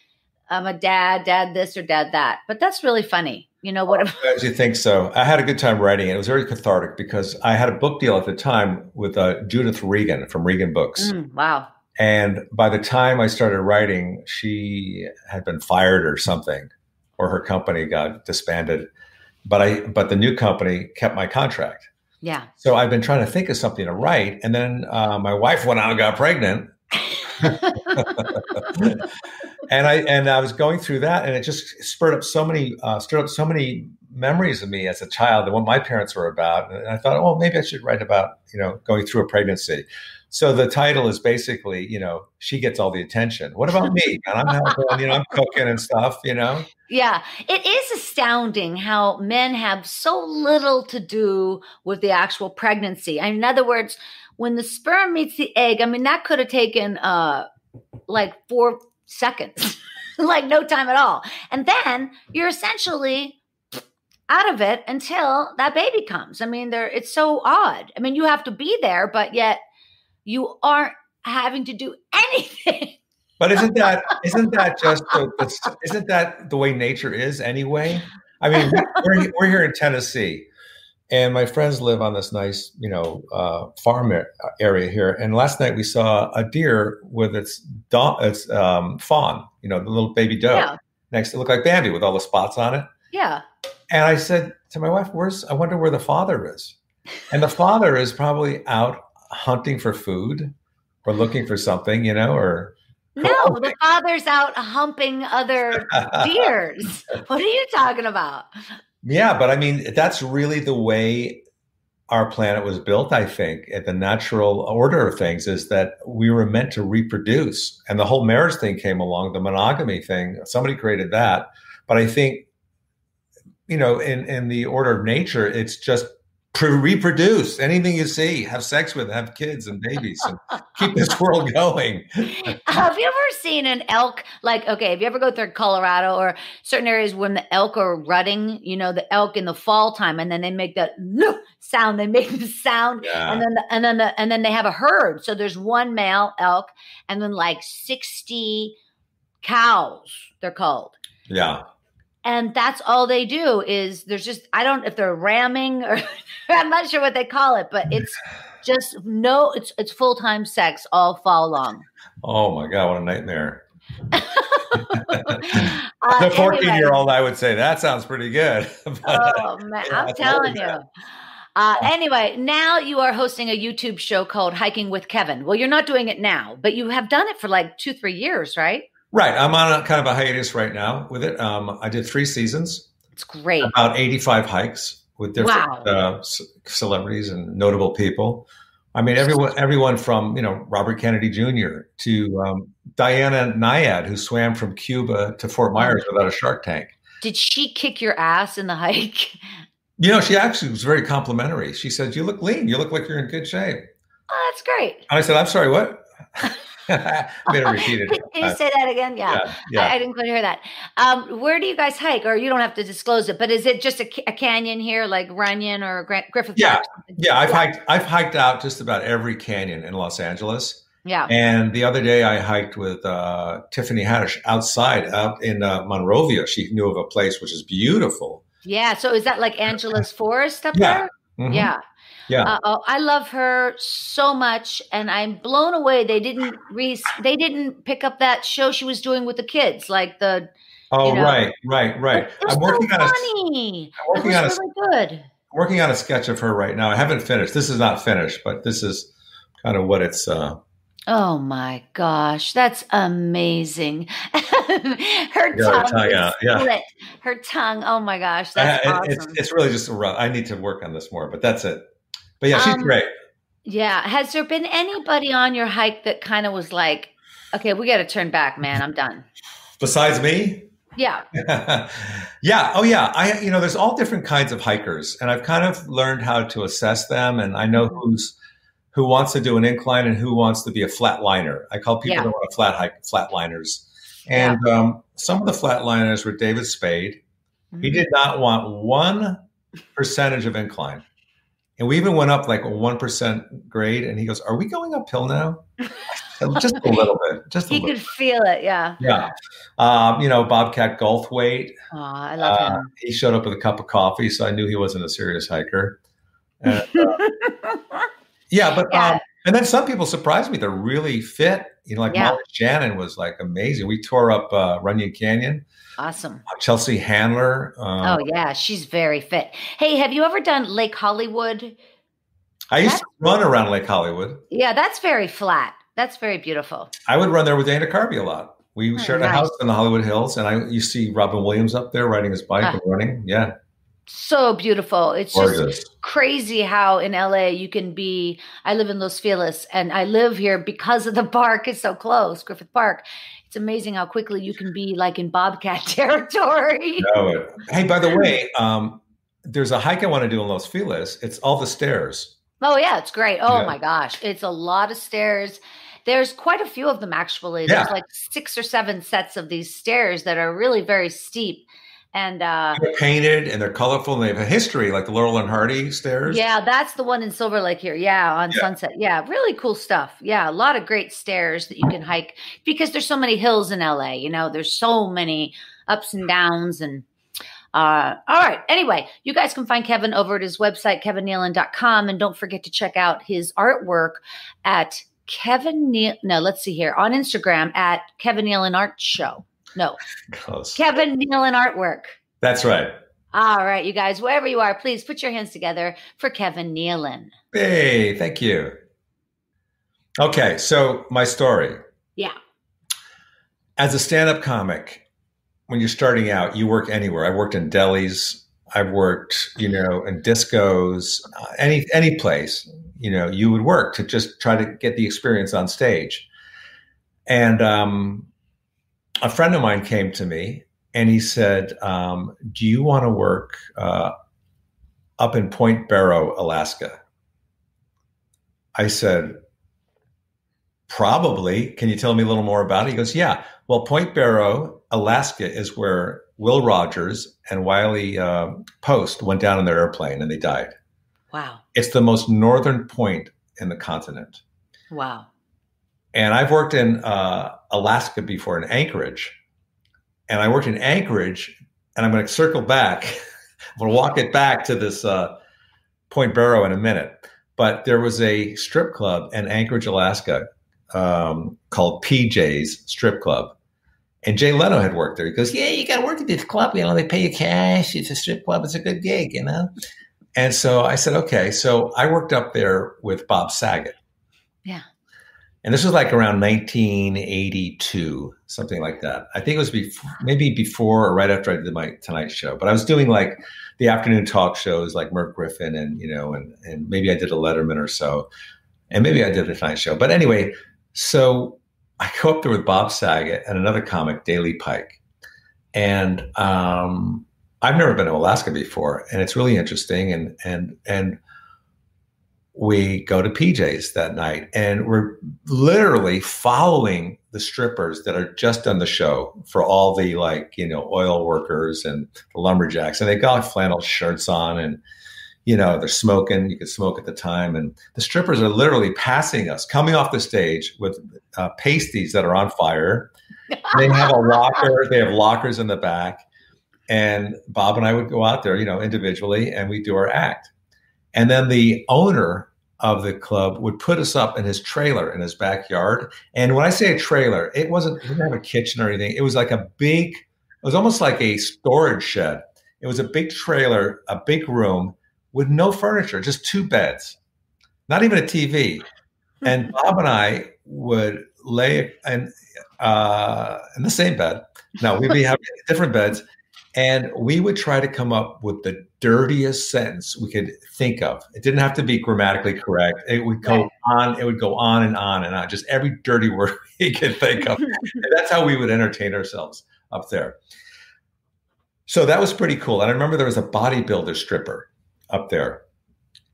I'm a dad this or dad that, but that's really funny. What? As you think so. I had a good time writing it. It was very cathartic because I had a book deal at the time with Judith Regan from Regan Books. Wow. And by the time I started writing, she had been fired or something, or her company got disbanded. But the new company kept my contract. Yeah. So I've been trying to think of something to write. And then my wife went out and got pregnant. and I was going through that, and it just stirred up so many memories of me as a child and what my parents were about. And I thought, well, maybe I should write about, going through a pregnancy. So the title is basically, she gets all the attention. What about me? And I'm helping, I'm cooking and stuff, Yeah. It is astounding how men have so little to do with the actual pregnancy. In other words, when the sperm meets the egg, that could have taken like 4 seconds, like no time at all. And then you're essentially out of it until that baby comes. It's so odd. You have to be there, but yet you aren't having to do anything. But isn't that the way nature is anyway? We're here in Tennessee, and my friends live on this nice, farm area here. And last night we saw a deer with its fawn, the little baby doe next to it, looked like Bambi with all the spots on it. Yeah. And I said to my wife, I wonder where the father is. And the father is probably out hunting for food or looking for something, or. No, the father's out humping other deers. What are you talking about? Yeah, but that's really the way our planet was built, I think, at the natural order of things is that we were meant to reproduce. And the whole marriage thing came along, the monogamy thing, somebody created that. But I think, in the order of nature, it's just reproduce. Anything you see, have sex with, have kids and babies, and keep this world going. Have you ever seen an elk? If you ever go through Colorado or certain areas when the elk are rutting, the elk in the fall time, and then they make that sound. They make the sound, Yeah. and then they have a herd. So there's one male elk, and then 60 cows. They're called. Yeah. And that's all they do is I don't know if they're ramming or I'm not sure what they call it, but it's just it's full-time sex all fall long. Oh my God, what a nightmare. The 14-year-old, I would say that sounds pretty good. Oh man, I'm telling you. Anyway, now you are hosting a YouTube show called Hiking with Kevin. Well, you're not doing it now, but you have done it for 2-3 years, right? Right. I'm on a kind of a hiatus right now with it. I did 3 seasons. It's great. About 85 hikes with different celebrities and notable people. I mean, everyone from, Robert Kennedy Jr. to Diana Nyad, who swam from Cuba to Fort Myers without a shark tank. Did she kick your ass in the hike? She actually was very complimentary. She said, "You look lean. You look like you're in good shape." Oh, that's great. And I said, "I'm sorry, what?" I made her repeat it. Can you say that again? Yeah. I didn't quite hear that. Where do you guys hike? Or you don't have to disclose it, but is it just a canyon here, like Runyon or Griffith Park? Yeah. I've hiked out just about every canyon in Los Angeles. Yeah. And the other day I hiked with Tiffany Haddish out in Monrovia. She knew of a place which is beautiful. Yeah. So is that like Angela's Forest up there? Mm-hmm. Yeah. Yeah. I love her so much, and I'm blown away. They didn't pick up that show she was doing with the kids, like the. Right. It was funny. It was really good. I'm working on a sketch of her right now. I haven't finished. This is not finished, but this is kind of what it's. Oh my gosh, that's amazing! Her tongue is split. Her tongue. Oh my gosh, that's awesome. It's really just rough. I need to work on this more, but that's it. But yeah, she's great. Yeah. Has there been anybody on your hike that kind of was like, okay, we got to turn back, man. I'm done. Besides me? Yeah. Yeah. Oh yeah. There's all different kinds of hikers, and I've kind of learned how to assess them, and I know who wants to do an incline and who wants to be a flatliner. I call people that want a flat hike flatliners. And some of the flatliners were David Spade. Mm-hmm. He did not want 1% of incline. And we even went up like a 1% grade, and he goes, "Are we going uphill now?" Just a little bit. He could feel it, yeah. Yeah. Bobcat Goldthwait. Oh, I love him. He showed up with a cup of coffee, so I knew he wasn't a serious hiker. And, and then some people surprised me. They're really fit. Molly Shannon was like amazing. We tore up Runyon Canyon. Awesome. Chelsea Handler. Oh, yeah. She's very fit. Hey, have you ever done Lake Hollywood? I used to run around Lake Hollywood. Yeah, that's very flat. That's very beautiful. I would run there with Dana Carvey a lot. We shared a house in the Hollywood Hills, you see Robin Williams up there riding his bike and running. Yeah. So beautiful. It's gorgeous. Just crazy how in LA you can be. I live in Los Feliz, and I live here because of the park is so close, Griffith Park. It's amazing how quickly you can be like in Bobcat territory. Hey, by the way, there's a hike I want to do in Los Feliz. It's all the stairs. Oh, yeah. It's great. Oh, my gosh. It's a lot of stairs. There's quite a few of them, actually. There's like 6 or 7 sets of these stairs that are really very steep. And they're painted and they're colorful and they have a history, like the Laurel and Hardy stairs. Yeah, that's the one in Silver Lake here. Yeah, on Sunset. Yeah, really cool stuff. Yeah, a lot of great stairs that you can hike because there's so many hills in LA. There's so many ups and downs. And all right. Anyway, you guys can find Kevin over at his website, kevinnealon.com. And don't forget to check out his artwork at let's see here, on Instagram at Kevin Nealon Art Show. No. Close. Kevin Nealon Artwork. That's right. All right, you guys, wherever you are, please put your hands together for Kevin Nealon. Hey, thank you. Okay, so my story. Yeah. As a stand-up comic, when you're starting out, you work anywhere. I worked in delis. I've worked, you know, in discos, any place, you know, you would work to just try to get the experience on stage. And a friend of mine came to me and he said, do you want to work up in Point Barrow, Alaska? I said, probably. Can you tell me a little more about it? He goes, yeah. Well, Point Barrow, Alaska is where Will Rogers and Wiley Post went down in their airplane and they died. Wow. It's the most northern point in the continent. Wow. And I've worked in Alaska before, in Anchorage. And I worked in Anchorage, and I'm going to circle back. I'm going to walk it back to this Point Barrow in a minute. But there was a strip club in Anchorage, Alaska, called PJ's Strip Club. And Jay Leno had worked there. He goes, yeah, you got to work at this club. You know, they pay you cash. It's a strip club. It's a good gig, you know. And so I said, okay. So I worked up there with Bob Saget. Yeah. And this was like around 1982, something like that. I think it was maybe before or right after I did my Tonight Show. But I was doing like the afternoon talk shows like Merv Griffin and, you know, and maybe I did a Letterman or so. And maybe I did the Tonight Show. But anyway, so I go up there with Bob Saget and another comic, Daley Pike. And I've never been to Alaska before. And it's really interesting. And we go to PJ's that night and we're literally following the strippers that are just done the show for all the, like, you know, oil workers and the lumberjacks. And they got flannel shirts on and, you know, they're smoking. You could smoke at the time. And the strippers are literally passing us, coming off the stage with pasties that are on fire. They have a locker. They have lockers in the back. And Bob and I would go out there, you know, individually, and we do our act. And then the owner of the club would put us up in his trailer in his backyard. And when I say a trailer, it didn't have a kitchen or anything. It was like it was almost like a storage shed. It was a big trailer, a big room with no furniture, just two beds, not even a TV. And Bob and I would lay in the same bed. No, we'd be having different beds. And we would try to come up with the dirtiest sentence we could think of. It didn't have to be grammatically correct. It would go on. It would go on and on and on. Just every dirty word we could think of. And that's how we would entertain ourselves up there. So that was pretty cool. And I remember there was a bodybuilder stripper up there.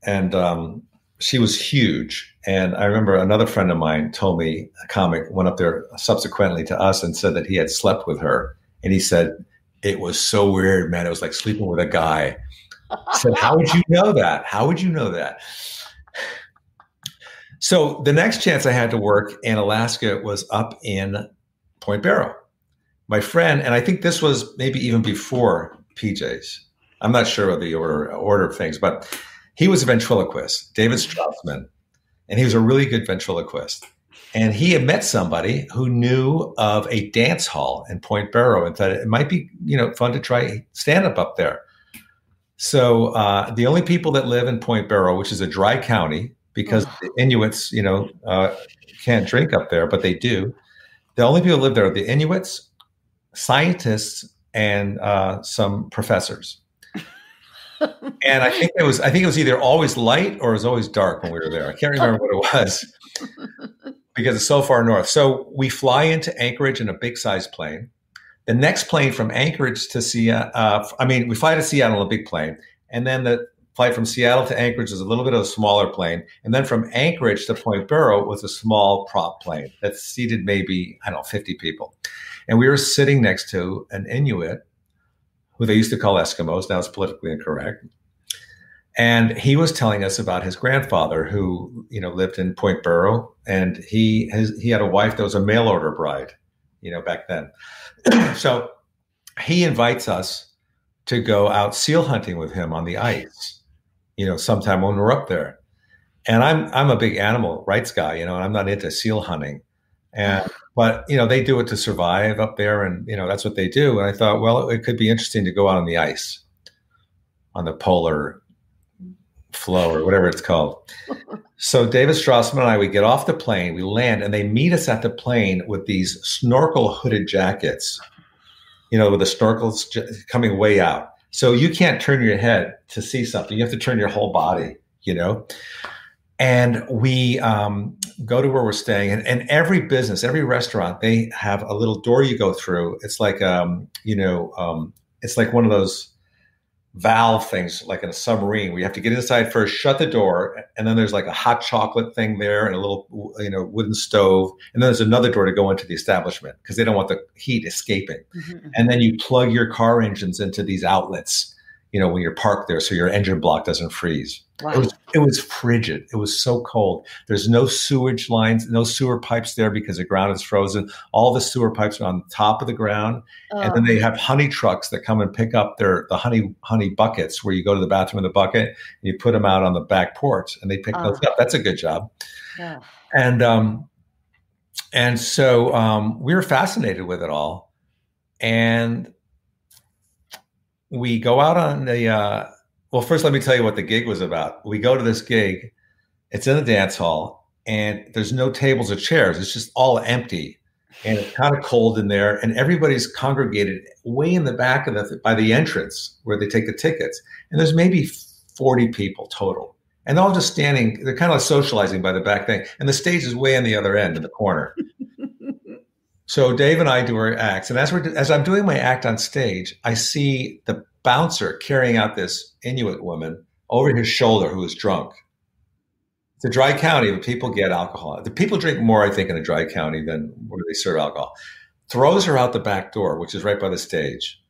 And she was huge. And I remember another friend of mine told me, a comic, went up there subsequently to us and said that he had slept with her. And he said, it was so weird, man. It was like sleeping with a guy. I said, how would you know that? How would you know that? So the next chance I had to work in Alaska was up in Point Barrow. My friend, and I think this was maybe even before PJ's. I'm not sure of the order of things, but he was a ventriloquist, David Strassman, and he was a really good ventriloquist. And he had met somebody who knew of a dance hall in Point Barrow and thought it might be, you know, fun to try stand up there. So the only people that live in Point Barrow, which is a dry county, because the Inuits, you know, can't drink up there, but they do. The only people that live there are the Inuits, scientists, and some professors. And I think it was either always light or it was always dark when we were there. I can't remember what it was. Because it's so far north. So we fly into Anchorage in a big size plane. The next plane from Anchorage to Seattle, we fly to Seattle in a big plane. And then the flight from Seattle to Anchorage is a little bit of a smaller plane. And then from Anchorage to Point Barrow was a small prop plane that seated maybe, 50 people. And we were sitting next to an Inuit who they used to call Eskimos. Now it's politically incorrect. And he was telling us about his grandfather who, you know, lived in Point Barrow, and he had a wife that was a mail order bride, you know, back then. So he invites us to go out seal hunting with him on the ice, you know, sometime when we're up there. And I'm a big animal rights guy, you know, and I'm not into seal hunting. But, you know, they do it to survive up there, and, you know, that's what they do. And I thought, well, it could be interesting to go out on the ice, on the polar flow or whatever it's called. So David Strassman and I, we get off the plane, we land, and they meet us at the plane with these snorkel hooded jackets, you know, with the snorkels coming way out. So you can't turn your head to see something. You have to turn your whole body, And we go to where we're staying, and every business, every restaurant, they have a little door you go through. It's like, it's like one of those valve things, like in a submarine, where you have to get inside first, shut the door, and then there's like a hot chocolate thing there, and a little, wooden stove, and then there's another door to go into the establishment because they don't want the heat escaping. Mm-hmm. And then you plug your car engines into these outlets, when you're parked there, so your engine block doesn't freeze. Wow. It was frigid. It was so cold. There's no sewage lines, no sewer pipes there because the ground is frozen. All the sewer pipes are on top of the ground. Oh. And then they have honey trucks that come and pick up the honey buckets, where you go to the bathroom in the bucket and you put them out on the back porch and they pick those up. That's a good job. Yeah. And so we were fascinated with it all. And we go out on well, first, let me tell you what the gig was about. We go to this gig. It's in a dance hall, and there's no tables or chairs. It's just all empty, and it's kind of cold in there. And everybody's congregated way in the back of by the entrance where they take the tickets. And there's maybe 40 people total, and they're all just standing. They're kind of like socializing by the back thing, and the stage is way on the other end in the corner. So Dave and I do our acts, and as I'm doing my act on stage, I see the bouncer carrying out this Inuit woman over his shoulder who is drunk. It's a dry county, but people get alcohol. The people drink more, I think, in a dry county than where they serve alcohol. Throws her out the back door, which is right by the stage.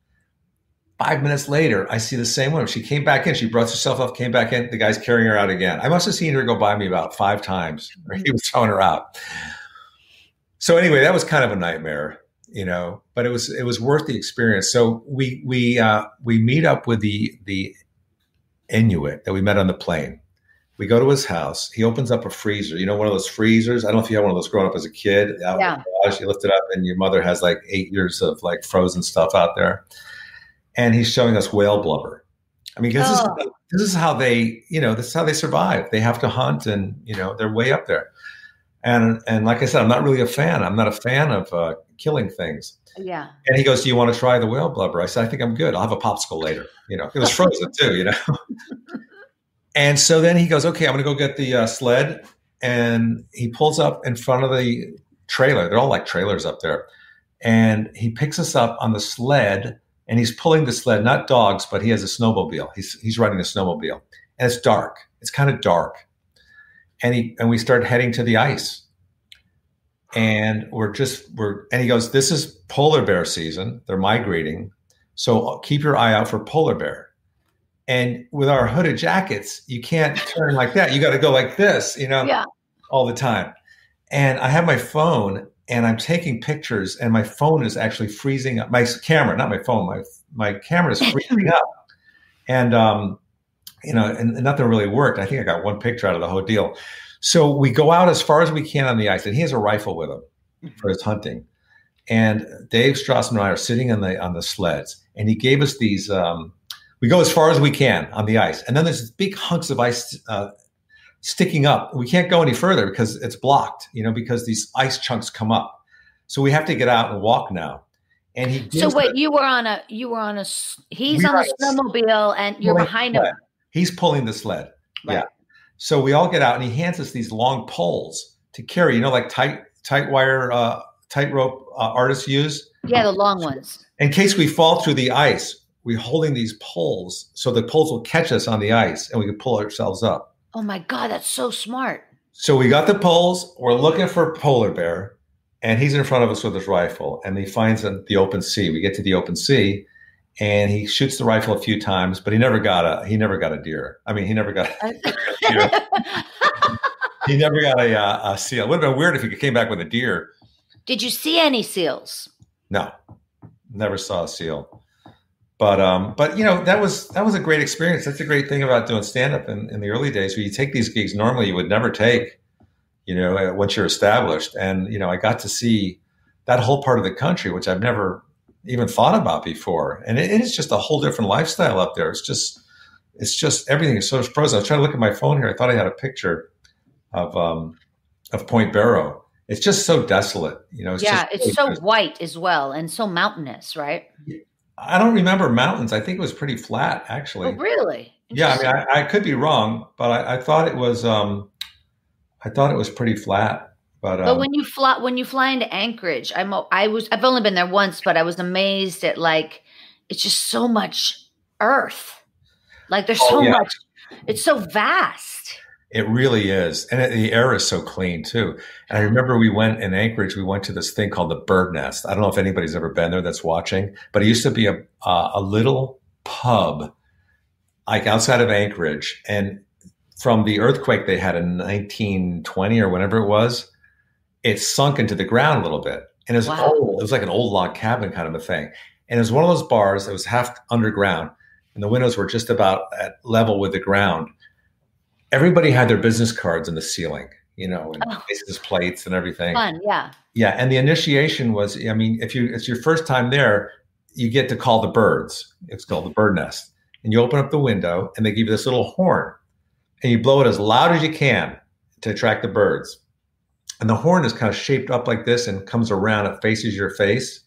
5 minutes later, I see the same woman. She came back in. She brushed herself off, came back in. The guy's carrying her out again. I must have seen her go by me about 5 times. He was throwing her out. So anyway, that was kind of a nightmare, but it was worth the experience. So we meet up with the Inuit that we met on the plane. We go to his house. He opens up a freezer, one of those freezers. I don't know if you had one of those growing up as a kid. Out in the garage, you lift it up, and your mother has like 8 years of like frozen stuff out there. And he's showing us whale blubber. I mean, this is how they, this is how they survive. They have to hunt, and they're way up there. And like I said, I'm not really a fan. I'm not a fan of killing things. Yeah. And he goes, "Do you want to try the whale blubber?" I said, "I think I'm good. I'll have a popsicle later." It was frozen too, And so then he goes, "Okay, I'm going to go get the sled." And he pulls up in front of the trailer. They're all like trailers up there. And he picks us up on the sled, and he's pulling the sled, not dogs, but he has a snowmobile. He's riding a snowmobile. And it's dark. It's kind of dark. And we start heading to the ice, and and he goes, "This is polar bear season. They're migrating. So keep your eye out for polar bear." And with our hooded jackets, you can't turn like that. You got to go like this, all the time. And I have my phone, and I'm taking pictures, and my phone is actually freezing up. My camera, not my phone, my camera is freezing up. And, and nothing really worked. I think I got one picture out of the whole deal. So we go out as far as we can on the ice, and he has a rifle with him for his hunting. And Dave Strassman and I are sitting on the sleds, and he gave us these. We go as far as we can on the ice, and then there's big hunks of ice sticking up. We can't go any further because it's blocked, because these ice chunks come up. So we have to get out and walk now. And he's on a snowmobile, and you're behind him. He's pulling the sled. Right. Yeah. So we all get out, and he hands us these long poles to carry, like tight wire, tightrope artists use. Yeah, the long ones. In case we fall through the ice, we're holding these poles so the poles will catch us on the ice, and we can pull ourselves up. Oh my God, that's so smart. So we got the poles. We're looking for polar bear, and he's in front of us with his rifle, and he finds the open sea. We get to the open sea. And he shoots the rifle a few times, but he never got a deer. I mean, he never got a deer. He never got a seal. It would have been weird if he came back with a deer. Did you see any seals? No, never saw a seal. But that was a great experience. That's a great thing about doing stand-up in the early days, where you take these gigs normally you would never take, once you're established. And, I got to see that whole part of the country, which I've never even thought about before. And it is just a whole different lifestyle up there. It's just everything is so frozen. I was trying to look at my phone here. I thought I had a picture of Point Barrow. It's just so desolate. It's so white as well, and so mountainous, right? I don't remember mountains. I think it was pretty flat, Oh, actually. really? Yeah, I mean, Interesting. I could be wrong, but I thought it was I thought it was pretty flat. But But when you fly into Anchorage, I've only been there once, but I was amazed at like it's just so much earth. Like there's oh so yeah, much. It's so vast. it really is, and the air is so clean too. And I remember we went in Anchorage. We went to this thing called the Bird Nest. I don't know if anybody's ever been there that's watching, but it used to be a little pub like outside of Anchorage, and from the earthquake they had in 1920 or whenever it was, it sunk into the ground a little bit. And it was Wow. old. It was like an old log cabin kind of a thing. And it was one of those bars that was half underground and the windows were just about at level with the ground. Everybody had their business cards in the ceiling, and Oh, license plates and everything. fun. Yeah. Yeah. And the initiation was, I mean, if it's your first time there, you get to call the birds. It's called the bird nest. And you open up the window and they give you this little horn and you blow it as loud as you can to attract the birds. And the horn is kind of shaped up like this and comes around. It faces your face.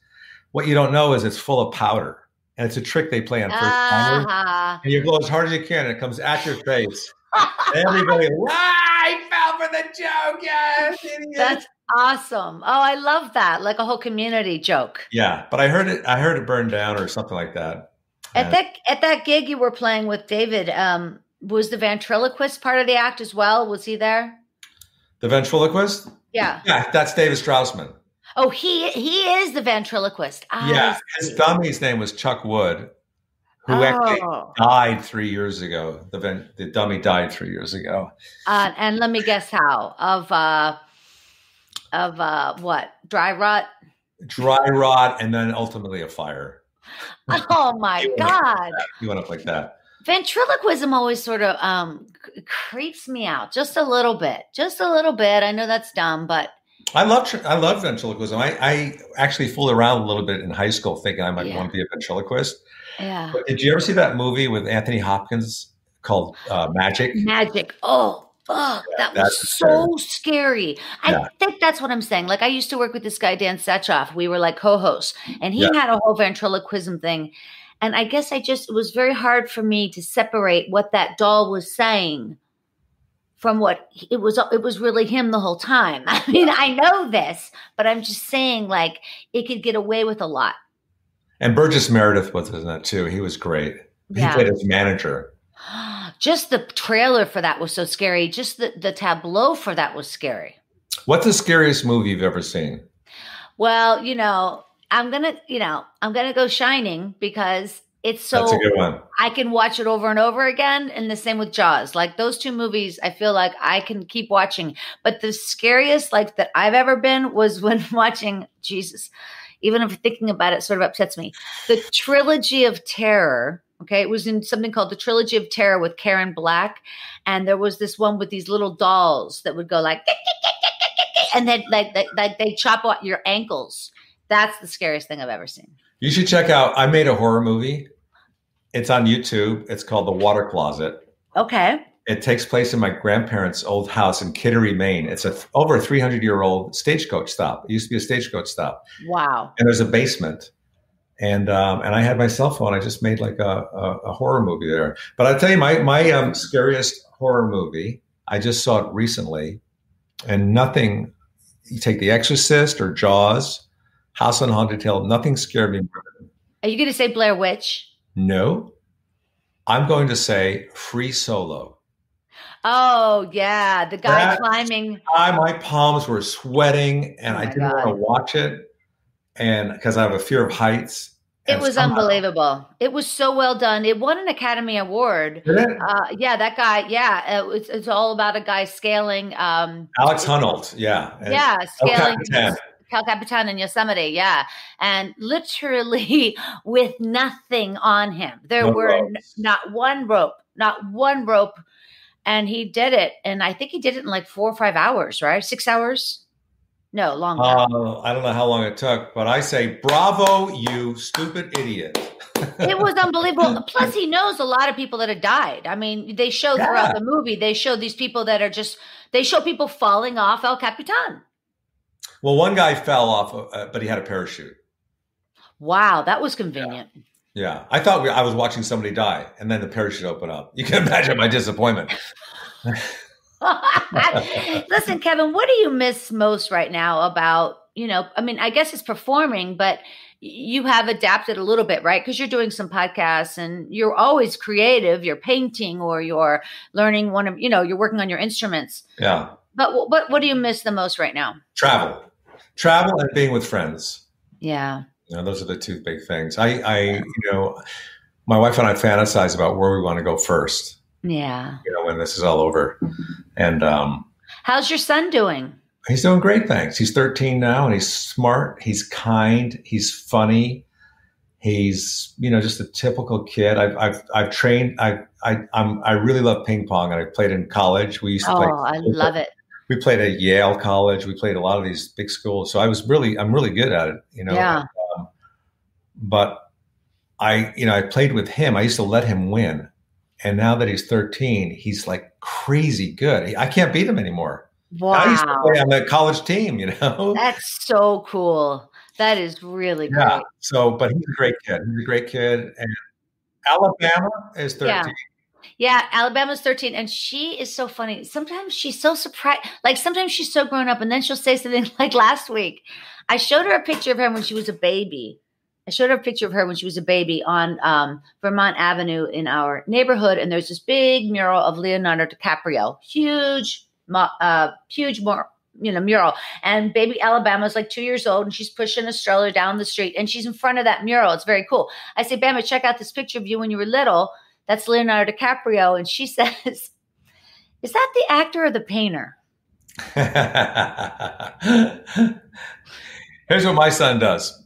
What you don't know is it's full of powder. And it's a trick they play on first timers. Ah. And you blow as hard as you can, and it comes at your face. And everybody, I fell for the joke, yes, idiot. That's awesome. Oh, I love that. Like a whole community joke. Yeah, but I heard it burned down or something like that. At that gig you were playing with David, was the ventriloquist part of the act as well? Was he there? The ventriloquist? Yeah. Yeah, that's David Straussman. Oh, he is the ventriloquist. Yeah, his dummy's name was Chuck Wood, who actually died 3 years ago. The dummy died 3 years ago. And let me guess how of what? Dry rot? Dry rot, and then ultimately a fire. Oh my God. He went up like that. Ventriloquism always sort of creeps me out just a little bit. Just a little bit. I know that's dumb, but I love ventriloquism. I actually fooled around a little bit in high school thinking I might want to be a ventriloquist. yeah. But did you ever see that movie with Anthony Hopkins called Magic? Magic. Oh, that was so scary. I think that's what I'm saying. Like I used to work with this guy, Dan Setchoff. We were like co-hosts and he had a whole ventriloquism thing. And I guess it was very hard for me to separate what that doll was saying from what it was really him the whole time. I mean, I know this, but I'm just saying like it could get away with a lot. And Burgess Meredith was in that too. He was great. He played his manager. Just the trailer for that was so scary. Just the tableau for that was scary. What's the scariest movie you've ever seen? Well, I'm gonna go Shining because it's so That's a good one. I can watch it over and over again. And the same with Jaws. Like those two movies, I feel like I can keep watching. But the scariest like that I've ever been was when watching Jesus. Even if thinking about it sort of upsets me. The Trilogy of Terror. Okay, it was in something called the Trilogy of Terror with Karen Black, and there was this one with these little dolls that would go like, and then like they chop out your ankles. That's the scariest thing I've ever seen. You should check out. I made a horror movie. It's on YouTube. It's called The Water Closet. Okay. It takes place in my grandparents' old house in Kittery, Maine. It's over a 300-year-old stagecoach stop. It used to be a stagecoach stop. Wow. And there's a basement. And I had my cell phone. I just made like a horror movie there. But I'll tell you, my scariest horror movie, I just saw it recently. And nothing, you take The Exorcist or Jaws, House on Haunted Hill, nothing scared me more than. Are you going to say Blair Witch? No. I'm going to say Free Solo. Oh, yeah. The guy climbing. My palms were sweating and I didn't want to watch it. And because I have a fear of heights. It was unbelievable. It was so well done. It won an Academy Award. Did it? Yeah, that guy. Yeah, it's all about a guy scaling. Alex Honnold. Yeah. Yeah, scaling El Capitan in Yosemite. Yeah, and literally with nothing on him. There were not one rope, and he did it. And I think he did it in like 4 or 5 hours. Right, 6 hours. No, longer. I don't know how long it took, but I say, bravo, you stupid idiot. It was unbelievable. Plus, he knows a lot of people that have died. I mean, they show throughout the movie, they show these people that are they show people falling off El Capitan. Well, one guy fell off, but he had a parachute. Wow, that was convenient. Yeah. I thought I was watching somebody die, and then the parachute opened up. You can imagine my disappointment. Listen, Kevin, what do you miss most right now about, I mean, I guess it's performing, but you have adapted a little bit, right? Because you're doing some podcasts and you're always creative. You're painting or you're learning you're working on your instruments. Yeah. But what do you miss the most right now? Travel and being with friends. Yeah. Those are the two big things. My wife and I fantasize about where we want to go first. Yeah. When this is all over. And how's your son doing? He's doing great, thanks. He's 13 now, and he's smart. He's kind. He's funny. He's just a typical kid. I've trained. I really love ping pong, and I played in college. We used to play. Oh, I love it. We played at Yale College. We played a lot of these big schools. So I'm really good at it. Yeah. But I played with him. I used to let him win. And now that he's 13, he's like crazy good. I can't beat him anymore. Wow. I used to play on the college team, That's so cool. That is really great. Yeah. So, but he's a great kid. He's a great kid. And Alabama is 13. Yeah, Alabama's 13, and she is so funny. Sometimes she's so surprised. Like sometimes she's so grown up, and then she'll say something like last week. I showed her a picture of her when she was a baby. On Vermont Avenue in our neighborhood, and there's this big mural of Leonardo DiCaprio, huge mural. And baby Alabama's like 2 years old, and she's pushing a stroller down the street, and she's in front of that mural. It's very cool. I say, Bama, check out this picture of you when you were little. That's Leonardo DiCaprio. And she says, is that the actor or the painter? Here's what my son does,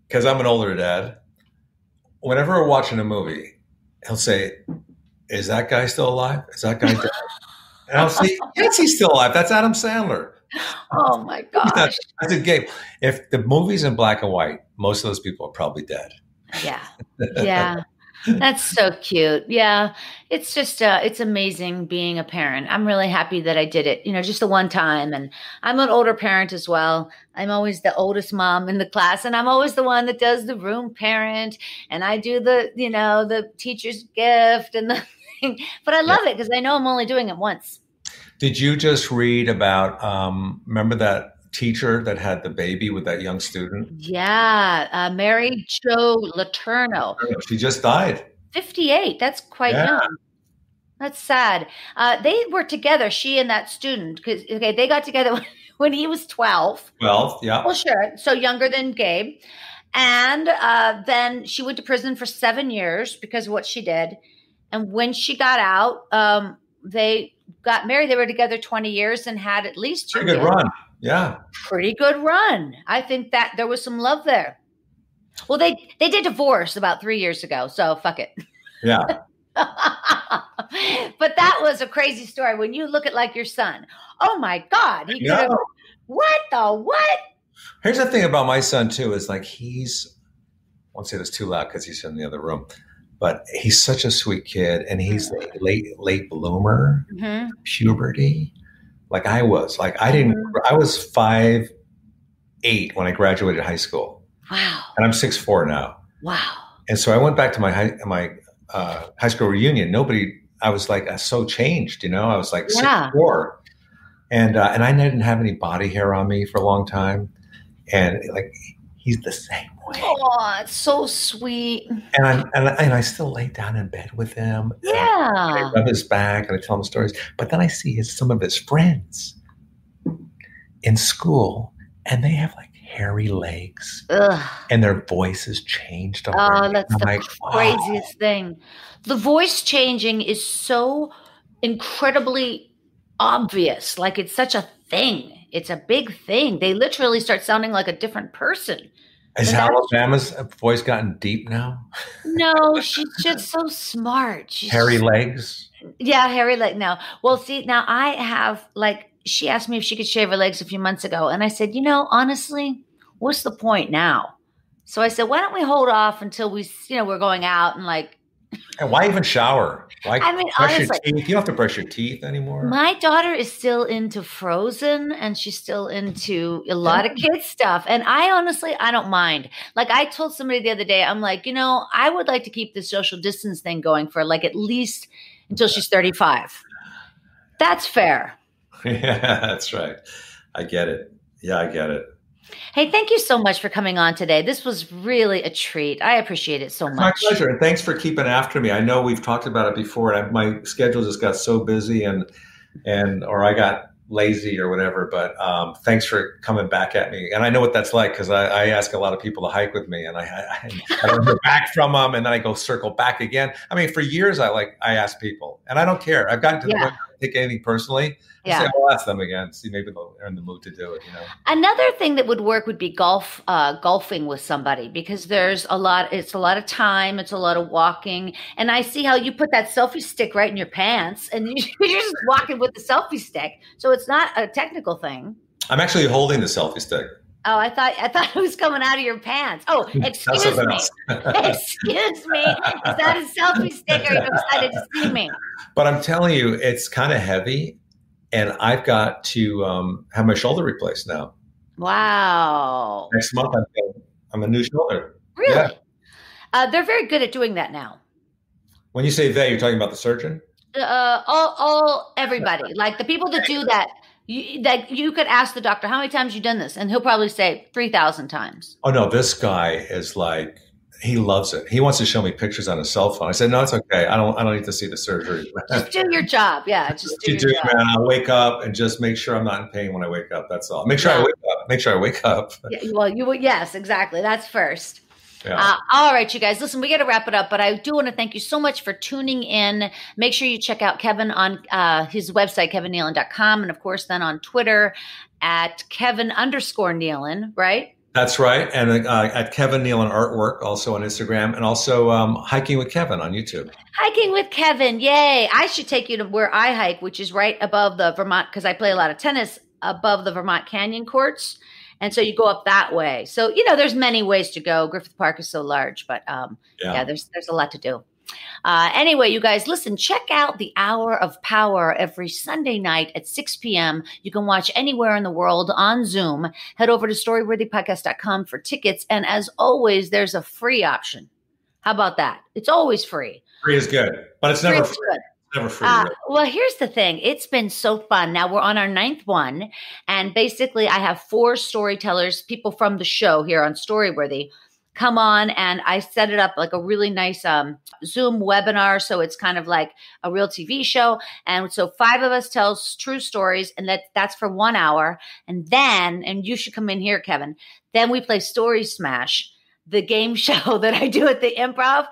because I'm an older dad. Whenever we're watching a movie, he'll say, is that guy still alive? Is that guy dead? And I'll say, yes, he's still alive. That's Adam Sandler. Oh, my gosh. I said, Gabe, if the movie's in black and white, most of those people are probably dead. Yeah. Yeah. That's so cute. Yeah. It's just, it's amazing being a parent. I'm really happy that I did it, just the one time. And I'm an older parent as well. I'm always the oldest mom in the class, and I'm always the one that does the room parent. And I do the teacher's gift and the thing, but I love it because I know I'm only doing it once. Did you just read about, remember that teacher that had the baby with that young student? Yeah. Mary Jo Letourneau. She just died. 58. That's quite young. That's sad. They were together, she and that student, because they got together when he was 12. 12, yeah. Well, sure. So younger than Gabe. And then she went to prison for 7 years because of what she did. And when she got out, they got married. They were together 20 years and had at least 2 kids. Pretty good run. Yeah. Pretty good run. I think that there was some love there. Well, they did divorce about 3 years ago, so fuck it. Yeah. But that was a crazy story. When you look at like your son, oh my God, he could have. What? Here's the thing about my son too, is like I won't say this too loud because he's in the other room, but he's such a sweet kid, and he's a late bloomer, puberty. Like I was. Like I was 5'8" when I graduated high school. Wow. And I'm 6'4" now. Wow. And so I went back to my high school reunion. I was like so changed, I was like 6'4", and I didn't have any body hair on me for a long time, and like he's the same way. Oh, it's so sweet. And I still lay down in bed with him. Yeah. And I rub his back and I tell him stories. But then I see some of his friends in school, and they have like hairy legs. Ugh. And their voices changed already. Oh, that's the craziest thing. The voice changing is so incredibly obvious. Like it's such a thing. It's a big thing. They literally start sounding like a different person. Has Alabama's voice gotten deep now? No, she's just so smart. Hairy legs? Yeah, hairy leg now. Well, see, now I have she asked me if she could shave her legs a few months ago. And I said, honestly, what's the point now? So I said, why don't we hold off until we're going out and And why even shower? Why I mean, brush your honestly, teeth? You don't have to brush your teeth anymore. my daughter is still into Frozen and she's still into a lot of kids stuff. And I don't mind. Like I told somebody the other day, I'm like, I would like to keep the social distance thing going for like at least until she's 35. That's fair. Yeah, that's right. I get it. Yeah, I get it. Hey, thank you so much for coming on today. This was really a treat. I appreciate it so much. My pleasure. And thanks for keeping after me. I know we've talked about it before, and my schedule just got so busy or I got lazy or whatever, but thanks for coming back at me. And I know what that's like because I ask a lot of people to hike with me and I don't hear back from them, and then I go circle back again. I mean, for years, I ask people and I don't care. I've gotten to the point where I don't take anything personally. I say, I'll ask them again, see maybe they're in the mood to do it. Another thing that would work would be golfing with somebody, because it's a lot of time, it's a lot of walking. And I see how you put that selfie stick right in your pants and you're just walking with the selfie stick. So it's not a technical thing. I'm actually holding the selfie stick. Oh, I thought it was coming out of your pants. Oh, excuse me. Excuse me. Is that a selfie stick? Are you excited to see me? But I'm telling you, it's kind of heavy. And I've got to have my shoulder replaced now. Wow. Next month, I'm a new shoulder. Really? Yeah. They're very good at doing that now. When you say they, you're talking about the surgeon? Everybody. Like the people that do that, you could ask the doctor, how many times you've done this? And he'll probably say 3,000 times. Oh, no, this guy is like, he loves it. He wants to show me pictures on his cell phone. I said, no, it's okay. I don't need to see the surgery. Just do your job. Yeah. Just do your job. Man, I'll wake up and just make sure I'm not in pain when I wake up. That's all. Make sure I wake up. Yeah, well, yes, exactly. That's first. Yeah. All right, you guys, listen, we got to wrap it up, but I do want to thank you so much for tuning in. Make sure you check out Kevin on his website, kevinnealon.com. And of course, then on Twitter at Kevin_Nealon, right? That's right. And at Kevin Nealon Artwork, also on Instagram, and also Hiking with Kevin on YouTube. Hiking with Kevin. Yay. I should take you to where I hike, which is right above the Vermont, because I play a lot of tennis, above the Vermont Canyon courts. And so you go up that way. So, there's many ways to go. Griffith Park is so large, but there's a lot to do. Anyway, you guys, listen, check out The Hour of Power every Sunday night at 6 p.m. You can watch anywhere in the world on Zoom. Head over to storyworthypodcast.com for tickets. And as always, there's a free option. How about that? It's always free. Free is good, but it's never free. Good. Never free. Well, here's the thing. It's been so fun. Now we're on our 9th one. And basically I have 4 storytellers, people from the show here on Storyworthy, come on, and I set it up like a really nice Zoom webinar. So it's kind of like a real TV show. And so 5 of us tell true stories, and that's for 1 hour. And you should come in here, Kevin. Then we play Story Smash, the game show that I do at the Improv.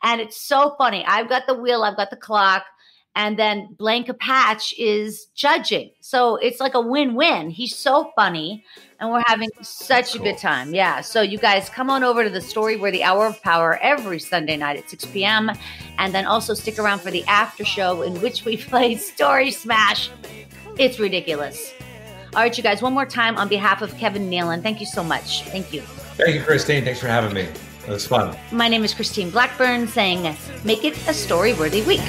And it's so funny. I've got the wheel, I've got the clock. And then Blanca Patch is judging. So it's like a win-win. He's so funny. And we're having such a good time. Yeah. So you guys come on over to the Storyworthy Hour of Power every Sunday night at 6 p.m. And then also stick around for the after show in which we play Story Smash. It's ridiculous. All right, you guys, one more time on behalf of Kevin Nealon, thank you so much. Thank you. Thank you, Christine. Thanks for having me. It was fun. My name is Christine Blackburn, saying, make it a story-worthy week.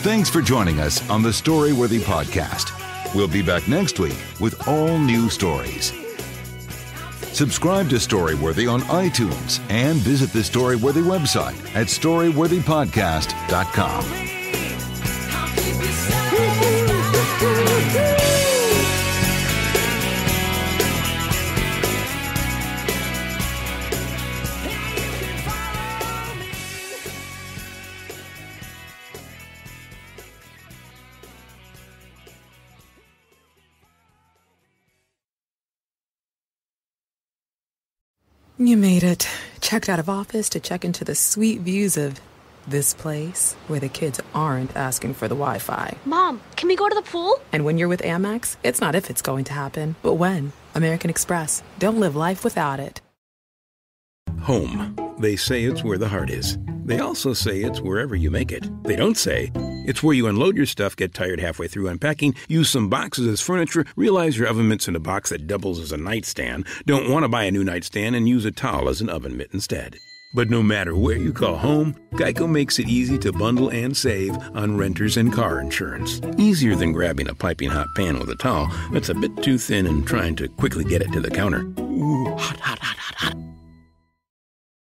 Thanks for joining us on the Storyworthy Podcast. We'll be back next week with all new stories. Subscribe to Storyworthy on iTunes and visit the Storyworthy website at storyworthypodcast.com. You made it. Checked out of office to check into the sweet views of this place where the kids aren't asking for the Wi-Fi. Mom, can we go to the pool? And when you're with Amex, it's not if it's going to happen, but when. American Express. Don't live life without it. Home. They say it's where the heart is. They also say it's wherever you make it. They don't say it's where you unload your stuff, get tired halfway through unpacking, use some boxes as furniture, realize your oven mitt's in a box that doubles as a nightstand, don't want to buy a new nightstand, and use a towel as an oven mitt instead. But no matter where you call home, Geico makes it easy to bundle and save on renters and car insurance. Easier than grabbing a piping hot pan with a towel that's a bit too thin and trying to quickly get it to the counter. Ooh, hot, hot, hot.